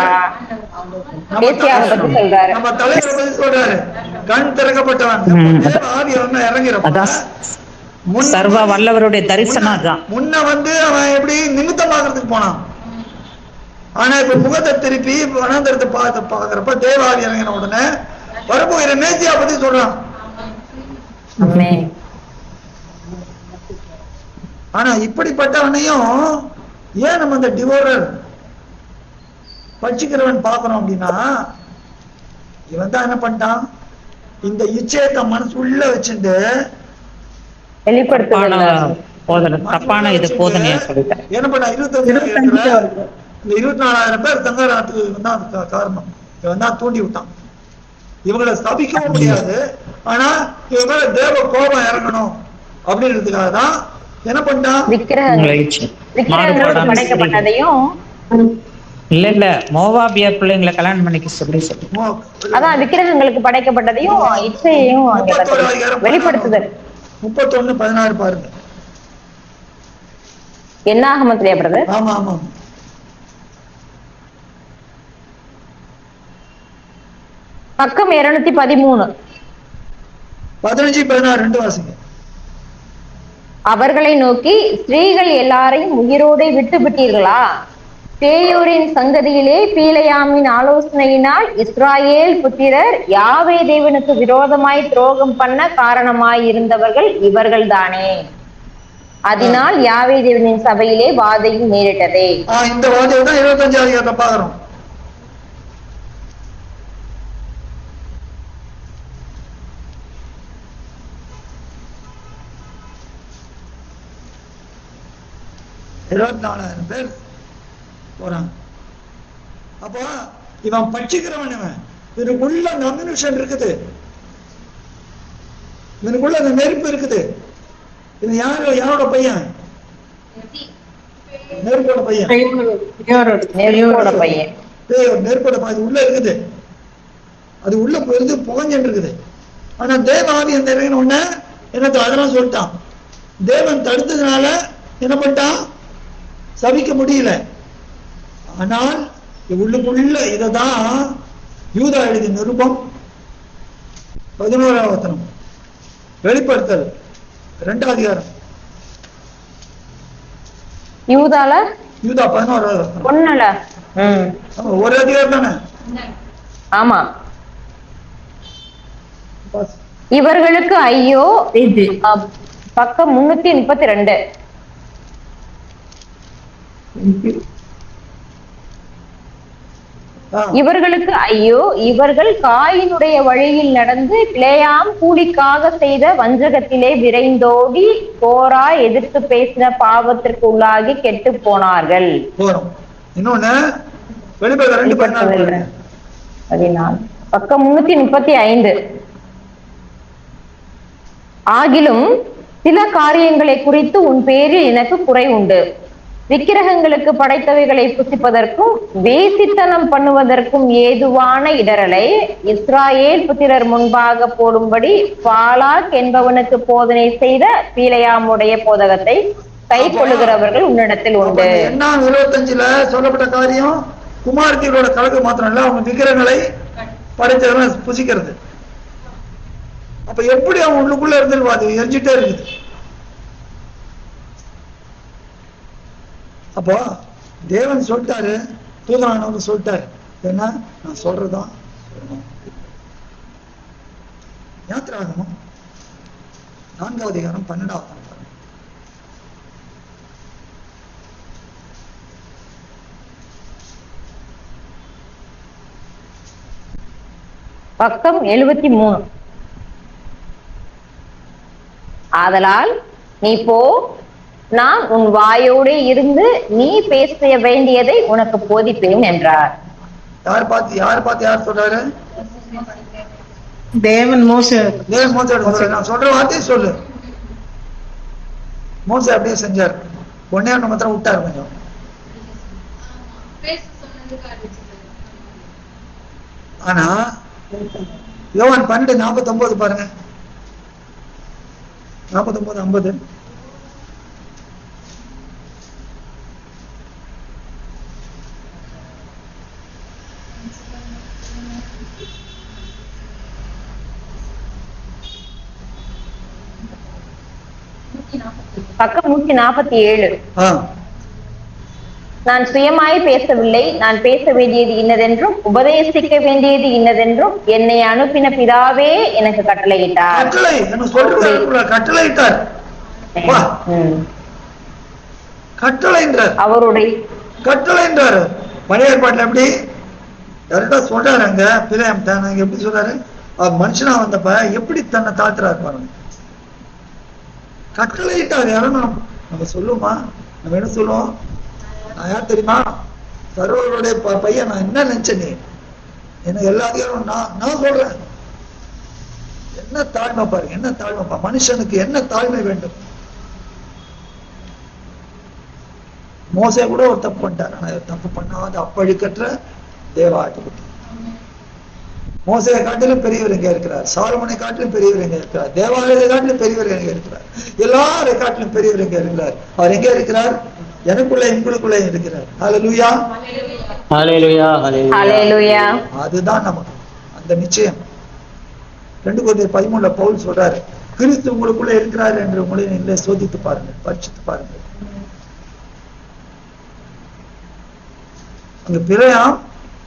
ஏசாயாவை பத்தி சொல்றாரு. நம்ம தலைவரை பத்தி சொல்றாரு. கண் திறக்கப்பட்டவன் இறங்கிறப்ப சர்வ வல்லவருடைய தரிசனம் தான். முன்ன வந்து அவன் எப்படி நிமித்தம் பாக்குறதுக்கு போனான், ஆனா இப்ப முகத்தை திருப்பி வனாந்தரத்தை பாக்குறப்ப தேவாதி இறங்கின உடனே வரப்போகிற மேசியா பத்தி சொல்றான். ஆனா இப்படிப்பட்டவனையும் ஏன் நம்ம இந்த டிவோரர் பட்சிக்கிறவன் பாக்குறோம் அப்படின்னா, இவன் தான் என்ன பண்ணிட்டான், இந்த இச்சயத்தை மனசு உள்ள வச்சுட்டு தப்பான இது போதனையா சொல்லிட்டேன். என்ன பண்ணா 24,000 பேர் தங்கராத்துக்கு தான் காரணம். இவன் தான் தூண்டி விட்டான். இவங்களை ஸ்தாபிக்கவும் முடியாது, ஆனா இவங்க தேவ கோபம் இறங்கணும் அப்படின்றதுக்காக தான் என்ன பண்ணிட்டான், படைக்கப்பட்டதையும் இல்ல மோவாபிய பிள்ளைங்களை கல்யாணம் பண்ணிக்க சொல்லி அதான் விக்கிரகங்களுக்கு படைக்கப்பட்டதையும் இச்சையையும் வெளிப்படுத்துதல். 31:16 பாருங்க. என்ன ஆகமத்திலே பிரதர்? ஆமா ஆமா. பக்கம் 213 15-16 2 வாசிங்க. அவர்களை நோக்கி, ஸ்திரீகள் எல்லாரையும் உயிரோடு விட்டு விட்டீர்களா? பேயோரின் சங்கதியிலே பீலையாமின் ஆலோசனையினால் இஸ்ராயேல் புத்திரர் யாவே தேவனுக்கு விரோதமாய் துரோகம் பண்ண காரணமாய் இருந்தவர்கள் இவர்கள் தானே. அதனால் யாவே தேவனின் சபையிலே வாதையும் நேரிட்டதே. இந்த வாதையை தான் 25 அதிகாரத்தை பாக்குறோம். பேர் போறான். அப்போ இவன் பட்சிக்கிறவன், இவன் இவனுக்குள்ள அந்த அம்யூனிஷன் இருக்குது, இவனுக்குள்ள அந்த நெருப்பு இருக்குது. இவன் யாரோட பையன்? நெருப்போட பையன். நெருப்போட பையன் உள்ள இருக்குது, அது உள்ள போயிருந்து புகஞ்சு இருக்குது. ஆனா தேவ ஆவி அந்த இறங்கின உடனே எனக்கு அதெல்லாம் சொல்லிட்டான். தேவன் தடுத்ததுனால என்ன பண்ணிட்டான், சபிக்க முடியல. ஆனால் உள்ளுக்குள்ள இததான் யூதா எழுதிய நிருபம் 11ஆம் வசனம், வெளிப்படுத்தல் 2ஆம் அதிகாரம். யூதா 11ஆம் வசனம். ஒரு அதிகாரம் தானே? ஆமா. இவர்களுக்கு ஐயோ, பக்கம் 332. இவர்களுக்கு ஐயோ, இவர்கள் காயினுடைய வழியில் நடந்து பிளேயாம் கூலிக்காக செய்த வஞ்சகத்திலே விரைந்தோடி கோரா எதிர்த்து பேசின பாவத்திற்கு உள்ளாகி கெட்டு போனார்கள். பக்கம் 335. ஆகிலும் சில காரியங்களை குறித்து உன் பேரில் எனக்கு குறை உண்டு. விக்கிரகங்களுக்கு படைத்தவைகளை புசிப்பதற்கும் வேசித்தனம் பண்ணுவதற்கும் ஏதுவான இடரலை இஸ்ராயேல் புத்திரர் முன்பாக போடும்படி பாலாக் என்பவனுக்கு போதனை செய்த பீலையாமுடைய போதகத்தை கை கொள்ளுகிறவர்கள் உன்னிடத்தில் உண்டு. 25 சொல்லப்பட்ட காரியம் குமார்த்தியோட கணக்கு மாத்திரம் இல்ல, அவங்க விக்கிரகங்களை படைத்தவன் புசிக்கிறது. அப்ப எப்படி அவன் உள்ளுக்குள்ள இருந்துருவா, அது எரிஞ்சிட்டே இருக்குது. அப்போ தேவன் சொல்லிட்டாரு, தூதனானவர் சொல்லிட்டாரு, என்ன நான் சொல்றதுதான் யாத்திராகமம் 4ஆம் அதிகாரம் 12ஆம் வசனம். பக்கம் 73. ஆதலால் நீ போ, நான் உன் வாயோடு இருந்து நீ பேச வேண்டியதை உனக்கு போதிப்பேன் என்றார். யார் பார்த்து யார் சொல்றாரு? தேவன் மோசே சொல்றாரு. நான் சொல்ற வார்த்தையை சொல்லு. மோசே அப்படியே செஞ்சார். ஒன்னே ஒண்ணு மாத்திரம் விட்டாரு கொஞ்சம். ஆனா யோவான் 12:49 பாருங்க. 49:50. பக்கம் 147. நான் சுயமாய் பேசவில்லை, நான் பேச வேண்டியது இன்னதென்றும் உபதேசிக்க வேண்டியது இன்னதென்றும் என்னை அனுப்பின பிதாவே எனக்கு கட்டளையிட்டார். அவருடைய கட்டளைன்றாரு. பழைய ஏற்பாட்டுல எப்படி கரெக்டா சொல்றாரு. அங்க பிள்ளையாம் எப்படி சொல்றாரு? மனுஷனா வந்தப்ப எப்படி தன்னை தாழ்த்துறாரு பாருங்க. கட்டளையிட்டார். யாரும் நம்ம சொல்லுவோமா? நம்ம என்ன சொல்லுவோம்? நான் யார் தெரியுமா? சர்வருடைய பையன். நான் என்ன நினைச்சேன்? நீ எனக்கு எல்லாத்தையும் நான் சொல்றேன். என்ன தாழ்மை பாருங்க, என்ன தாழ்மைப்பா. மனுஷனுக்கு என்ன தாழ்மை வேண்டும்? மோசே கூட ஒரு தப்பு பண்ணிட்டார். ஆனா தப்பு பண்ணாத அப்பழுக்கற்ற தேவாட்டுக்குட்டி. மோசையை காட்டிலும் பெரியவர் எங்க இருக்கிறார்? சாலமோனை காட்டிலும் பெரியவர் எங்க இருக்கிறார்? தேவாலயத்தை காட்டிலும் பெரியவர் எங்க இருக்கிறார்? எல்லாரை காட்டிலும் பெரியவர் எங்க இருக்கிறார்? அவர் எங்க இருக்கிறார்? எனக்குள்ள எங்களுக்குள்ள இருக்கிறார். ஹல்லேலூயா, ஹல்லேலூயா, ஹல்லேலூயா. அதுதான் நமக்கு அந்த நிச்சயம். 2 Corinthians 13 பவுல் சொல்றாரு, கிறிஸ்து உங்களுக்குள்ள இருக்கிறார் என்று உங்களை நீங்களே சோதித்து பாருங்க, பரிசித்து பாருங்க. அங்க பிறையாம்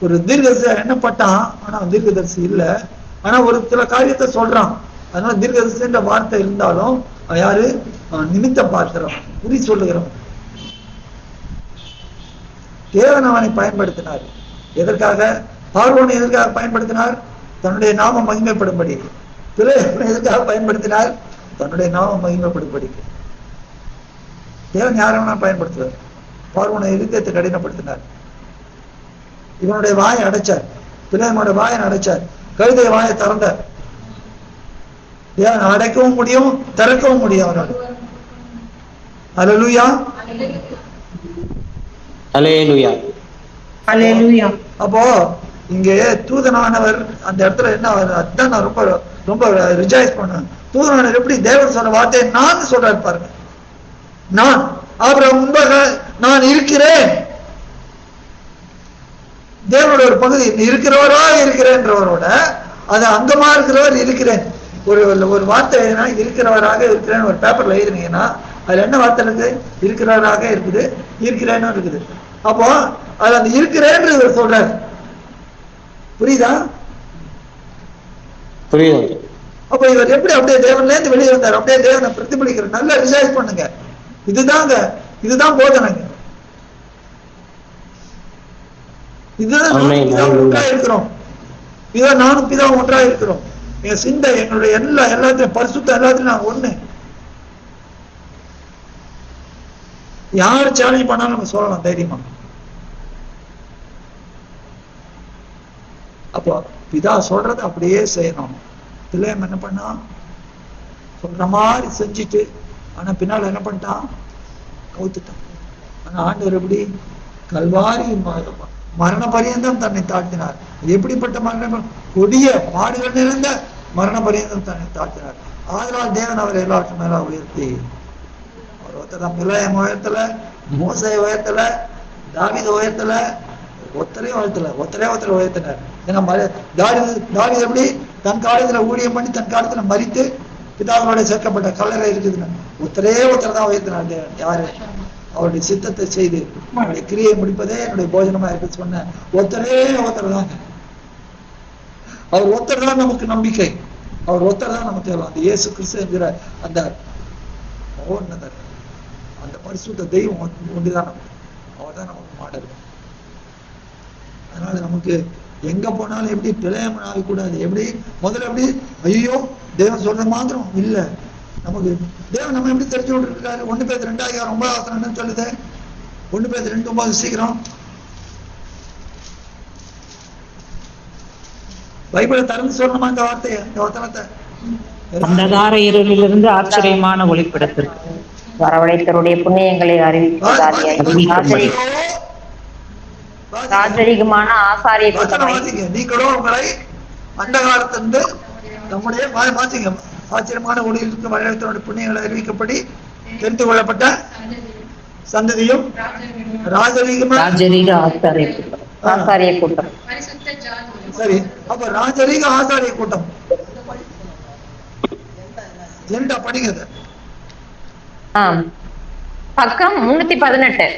ஒரு தீர்க்கதரிசி எண்ணப்பட்டான். ஆனா தீர்க்கதரிசி இல்ல. ஆனா ஒரு சில காரியத்தை சொல்றான். அதனால தீர்க்கதரிசின்ற வார்த்தை இருந்தாலும் யாரு? நிமித்த பாத்திரம், குறி சொல்லுகிறவன். தேவன் அவனை பயன்படுத்தினார். எதற்காக? பார்வோனை எதற்காக பயன்படுத்தினார்? தன்னுடைய நாம மகிமைப்படும்படி. பிள்ளைகளை எதற்காக பயன்படுத்தினார்? தன்னுடைய நாம மகிமைப்படும்படி. தேவன் யாரை பயன்படுத்துவார்? பார்வோனை இருதயத்தை கடினப்படுத்தினார். இவனுடைய வாயை அடைச்சார். பிள்ளையனுடைய வாயை அடைச்சார். கழுதை வாயை திறந்தார். தேவன் அடைக்கவும் முடியும், திறக்கவும் முடியும் அவனோட. ஹல்லேலூயா, ஹல்லேலூயா, ஹல்லேலூயா. அப்போ இங்கே தூதனானவர் அந்த இடத்துல என்ன? அதுதான் நான் ரொம்ப ரொம்ப ரிஜாய்ஸ் பண்ணுவேன். தூதனானவர் எப்படி தேவன் சொன்ன வார்த்தையை நான் சொல்றாரு பாருங்க. நான் ஆபிரகாம் முன்பாக நான் இருக்கிறேன். தேவனோட ஒரு பகுதி இருக்கிறவரா இருக்கிறேன்றவரோட அது அங்கமா இருக்கிறவர் இருக்கிறேன். ஒரு வார்த்தை இருக்கிறவராக இருக்கிறேன்னு ஒரு பேப்பர்ல எழுதுனீங்கன்னா அதுல என்ன வார்த்தை இருக்கு? இருக்கிறவராக இருக்குது, இருக்கிறேன்னு இருக்குது. அப்போ அது அந்த இருக்கிறேன்னு இவர் சொல்றாரு. புரியுதா? புரியுது. அப்ப இவர் எப்படி அப்படியே தேவன்ல இருந்து வெளியே வந்தார்? அப்படியே தேவனை பிரதிபலிக்கிற. நல்லா ரிசர்ச் பண்ணுங்க. இதுதான் போதனைங்க. இதுதான் ஒன்றா இருக்கிறோம். இதான் நானும் பிதா ஒன்றா இருக்கிறோம். எங்க சிந்தை, எங்களுடைய எல்லாத்தையும் பரிசுத்த எல்லாத்தையும் நான் ஒண்ணு. யார் சேலஞ்ச் பண்ணாலும் நம்ம சொல்லலாம் தைரியமா. அப்போ பிதா சொல்றதை அப்படியே செய்யணும். பிள்ளையம் என்ன பண்ணா? சொல்ற மாதிரி செஞ்சுட்டு ஆனா பின்னால என்ன பண்ணிட்டான்? கவுத்துட்டான். ஆனா ஆண்டவர் எப்படி? கல்வாரி மரண பரியந்தம் தன்னை தாழ்த்தினார். எப்படிப்பட்ட மரணம்? கொடிய பாடுகள் நிறைந்த மரண பரியந்தம் தன்னை தாழ்த்தினார். அதனால் தேவன் அவர் எல்லாருக்கும் மேல உயர்த்தி அவர் ஒருத்தர் பிள்ளையம் உயர்த்தல, மோசை உயர்த்தல, தாவீத உயர்த்தல, ஒருத்தர் உயர்த்தினார். ஏன்னா தாவீது எப்படி தன் காலத்துல ஊழியம் பண்ணி தன் காலத்துல மரித்து பிதாக்களோட சேர்க்கப்பட்ட கல்லறை இருக்குதுன்னு ஒருத்தர் தான் உயர்த்தினார் தேவன். யாரு? அவருடைய சித்தத்தை செய்து அவருடைய கிரியை முடிப்பதே என்னுடைய போஜனமா இருக்கு சொன்ன ஒருத்தர் தாங்க. அவர் ஒருத்தர் தான் நமக்கு நம்பிக்கை. அவர் ஒருத்தர் தான் நமக்கு அந்த இயேசு கிறிஸ்து என்கிற அந்த அந்த பரிசுத்த தெய்வம் ஒன்றுதான் நமக்கு. அவர் தான் நமக்கு மாடல். அதனால நமக்கு எங்க போனாலும் எப்படி பிழையமனாக கூடாது. எப்படி முதல்ல எப்படி ஐயோ தேவன் சொல்ற மாத்திரம் இல்ல, நமக்கு தேவன் நம்ம எப்படி தெரிஞ்சு விட்டுருக்காரு? 1 பேதுரு 2:9 சொல்லுது. 1 பேதுரு 2:9 சீக்கிரம். பைபிளை திறந்து சொல்லணுமா இந்த வார்த்தையை, இந்த வசனத்தை? அந்தகார இருளிலிருந்து ஆச்சரியமான ஒளிப்படத்திற்கு வரவழைத்தருடைய புண்ணியங்களை ராஜரிகமான ஆசாரிய நீங்களோ உங்களை அந்தகாரத்திலிருந்து நம்முடைய மாற்றிங்க ஆச்சரியமான ஒளியிலிருந்து வரவழைத்தருடைய புண்ணியங்களை அறிவிக்கப்படி தெரிந்து கொள்ளப்பட்ட சந்ததியும் ராஜரீக ஆசாரிய கூட்டம். சரி, அப்ப ராஜரீக ஆசாரிய கூட்டம் என்ன படிக்கிறது? பக்கம் 318.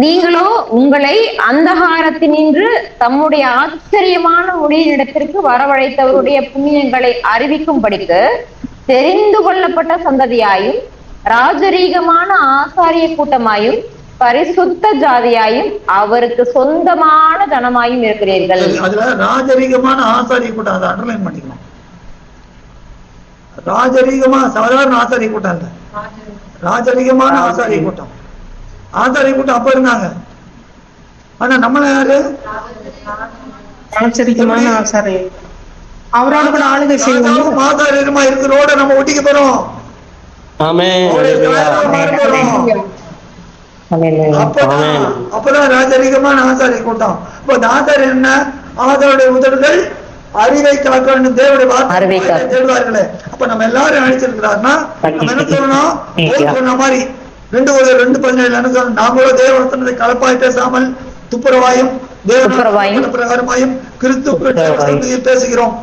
நீங்களோ உங்களை அந்தகாரத்தினின்று தம்முடைய ஆச்சரியமான ஒளியினிடத்திற்கு வரவழைத்தவருடைய புண்ணியங்களை அறிவிக்கும்படிக்கு தெரிந்து கொள்ளப்பட்ட சந்ததியாயும் ராஜரீகமான ஆசாரிய கூட்டமாயும் பரிசுத்த ஜாதியாயும் அவருக்கு சொந்தமான ஜனமாயும் இருக்கிறீர்கள். அதுல ராஜரீகமான ஆசாரிய கூட்டம், அதை அண்டர்லைன் பண்ணிக்கலாம். ராஜரீகமா சாதாரண ஆசாரிய கூட்டம் இல்ல, ராஜரீகமான ஆசாரிய கூட்டம். ஆசாரிய கூட்டம் அப்ப இருந்தாங்க. ஆனா நம்மள யாரு? ஆச்சரியமான ஆசாரிய, அவரோட கூட ஆளுகை செய்வோம். ஆசாரியமா இருக்கிறோட நம்ம ஒட்டிக்க போறோம். அப்பதான் ராஜரீகமான ஆசாரிய கூட்டம். இப்ப ஆசாரியர் என்ன? ஆசாரிய உதடுகள் அறிவை காக்க வேண்டும், தேவனுடைய வார்த்தை தேடுவார்களே. அப்ப நம்ம எல்லாரும் அழைச்சிருக்கிறாருன்னா நம்ம என்ன சொல்லணும்? சொன்ன மாதிரி 2:17 என்ன சொல்லணும்? நாங்களும் தேவ வசனத்தை கலப்பாய் பேசாமல் துப்புரவாயும் தேவ பிரகாரமாயும் கிறிஸ்து பேசுகிறோம்.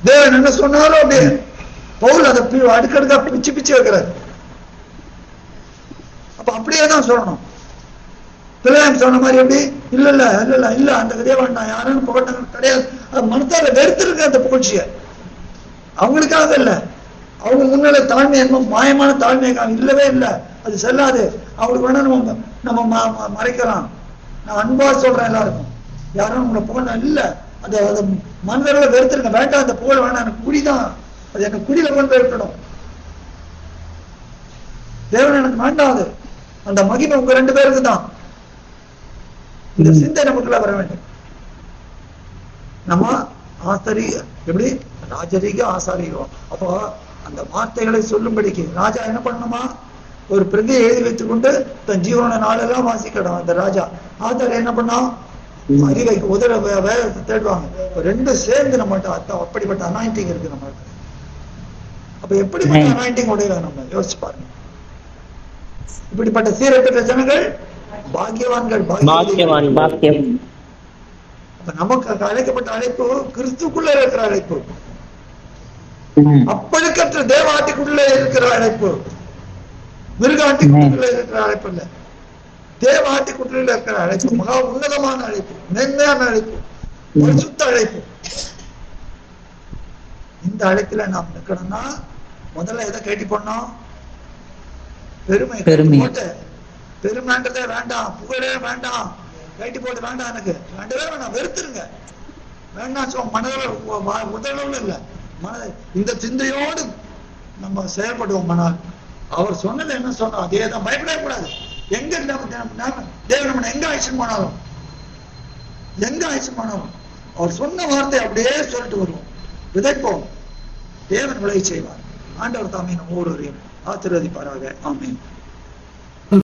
தேவன் என்ன சொன்னாலும் அப்படியே பவுல் அதை அடுக்கடுக்கா பிச்சு பிச்சு வைக்கிறார். அப்ப அப்படியே தான் சொல்லணும். பிள்ளையம் சொன்ன மாதிரி எப்படி? இல்ல இல்ல இல்ல இல்ல இல்ல அந்த தேவன் நான் யாரும் புகழ்ந்தாங்க கிடையாது. அது மனத்தால வெறுத்திருக்க அந்த புகழ்ச்சிய. அவங்களுக்காக இல்ல, அவங்க முன்னால தாழ்மை என்ன மாயமான தாழ்மைக்காக இல்லவே இல்லை. அது செல்லாது. அவங்களுக்கு வேணா நம்ம மறைக்கலாம். நான் அன்பா சொல்றேன் எல்லாருக்கும், யாரும் உங்களை புகழ இல்ல. அந்த மனிதர்களை வெறுத்திருக்க வேண்டாம். அந்த புகழ் வேணாம், எனக்கு குடிதான். அது எனக்கு குடியில கொண்டு இருக்கணும். தேவன் எனக்கு வேண்டாம். அது அந்த மகிமை உங்க 2 பேருக்கு தான். இந்த சிந்தை நமக்குள்ள வர வேண்டும். நம்ம ஆசாரிய எப்படி? ராஜரீக ஆசாரியம். அப்போ அந்த வார்த்தைகளை சொல்லும்படிக்கு ராஜா என்ன பண்ணணுமா? ஒரு பிரதியை எழுதி வைத்துக் கொண்டு தன் ஜீவன நாளெல்லாம் வாசிக்கணும். அந்த ராஜா ஆசாரியர் என்ன பண்ணா? அறிவை உதர வேதத்தை தேடுவாங்க. 2 சேர்ந்து நம்மகிட்ட அப்படிப்பட்ட அனாயிண்டிங் இருக்கு நம்மகிட்ட. அப்ப எப்படிப்பட்ட அனாயிண்டிங் உடைய நம்ம யோசிச்சு பாருங்க. இப்படிப்பட்ட சீரப்பட்ட ஜனங்கள் பாக்கியவான்கள். அப்ப நமக்கு அழைக்கப்பட்ட அழைப்பு கிறிஸ்துக்குள்ள இருக்கிற அழைப்பு, அப்பழுக்கற்ற தேவாட்டிக்குள்ள இருக்கிற அழைப்பு, மிருகாட்டிக்குள்ள இருக்கிற அழைப்பு இல்ல, தேவாட்டிக்குள்ள இருக்கிற அழைப்பு. மகா உன்னதமான அழைப்பு, மென்மையான அழைப்பு, பரிசுத்த அழைப்பு. இந்த அழைப்புல நாம் நிக்கணும்னா முதல்ல எதை கேட்டி போடணும்? பெருமை. பெருமைன்றதே வேண்டாம், புகழே வேண்டாம், கேட்டி போட்டு வேண்டாம், எனக்கு வேண்டவே வேண்டாம், வெறுத்துருங்க. வேண்டாம் மனதில் முதலும் இல்லை, மனதை இந்த சிந்தையோடு நம்ம செயல்படுவோம். மனால் அவர் சொன்னது என்ன சொன்னோம் அதே தான். பயப்படவே கூடாது. எங்க தேவன் நம்ம எங்க ஆயிடுச்சுன்னு போனாலும், எங்க ஆயிடுச்சு போனாலும் அவர் சொன்ன வார்த்தை அப்படியே சொல்லிட்டு வருவோம், விதைப்போம். தேவன் விளைய செய்வார். ஆண்டவர் தாமே நம்ம ஒவ்வொருவரையும் ஆசீர்வதிப்பாராக. ஆமென்.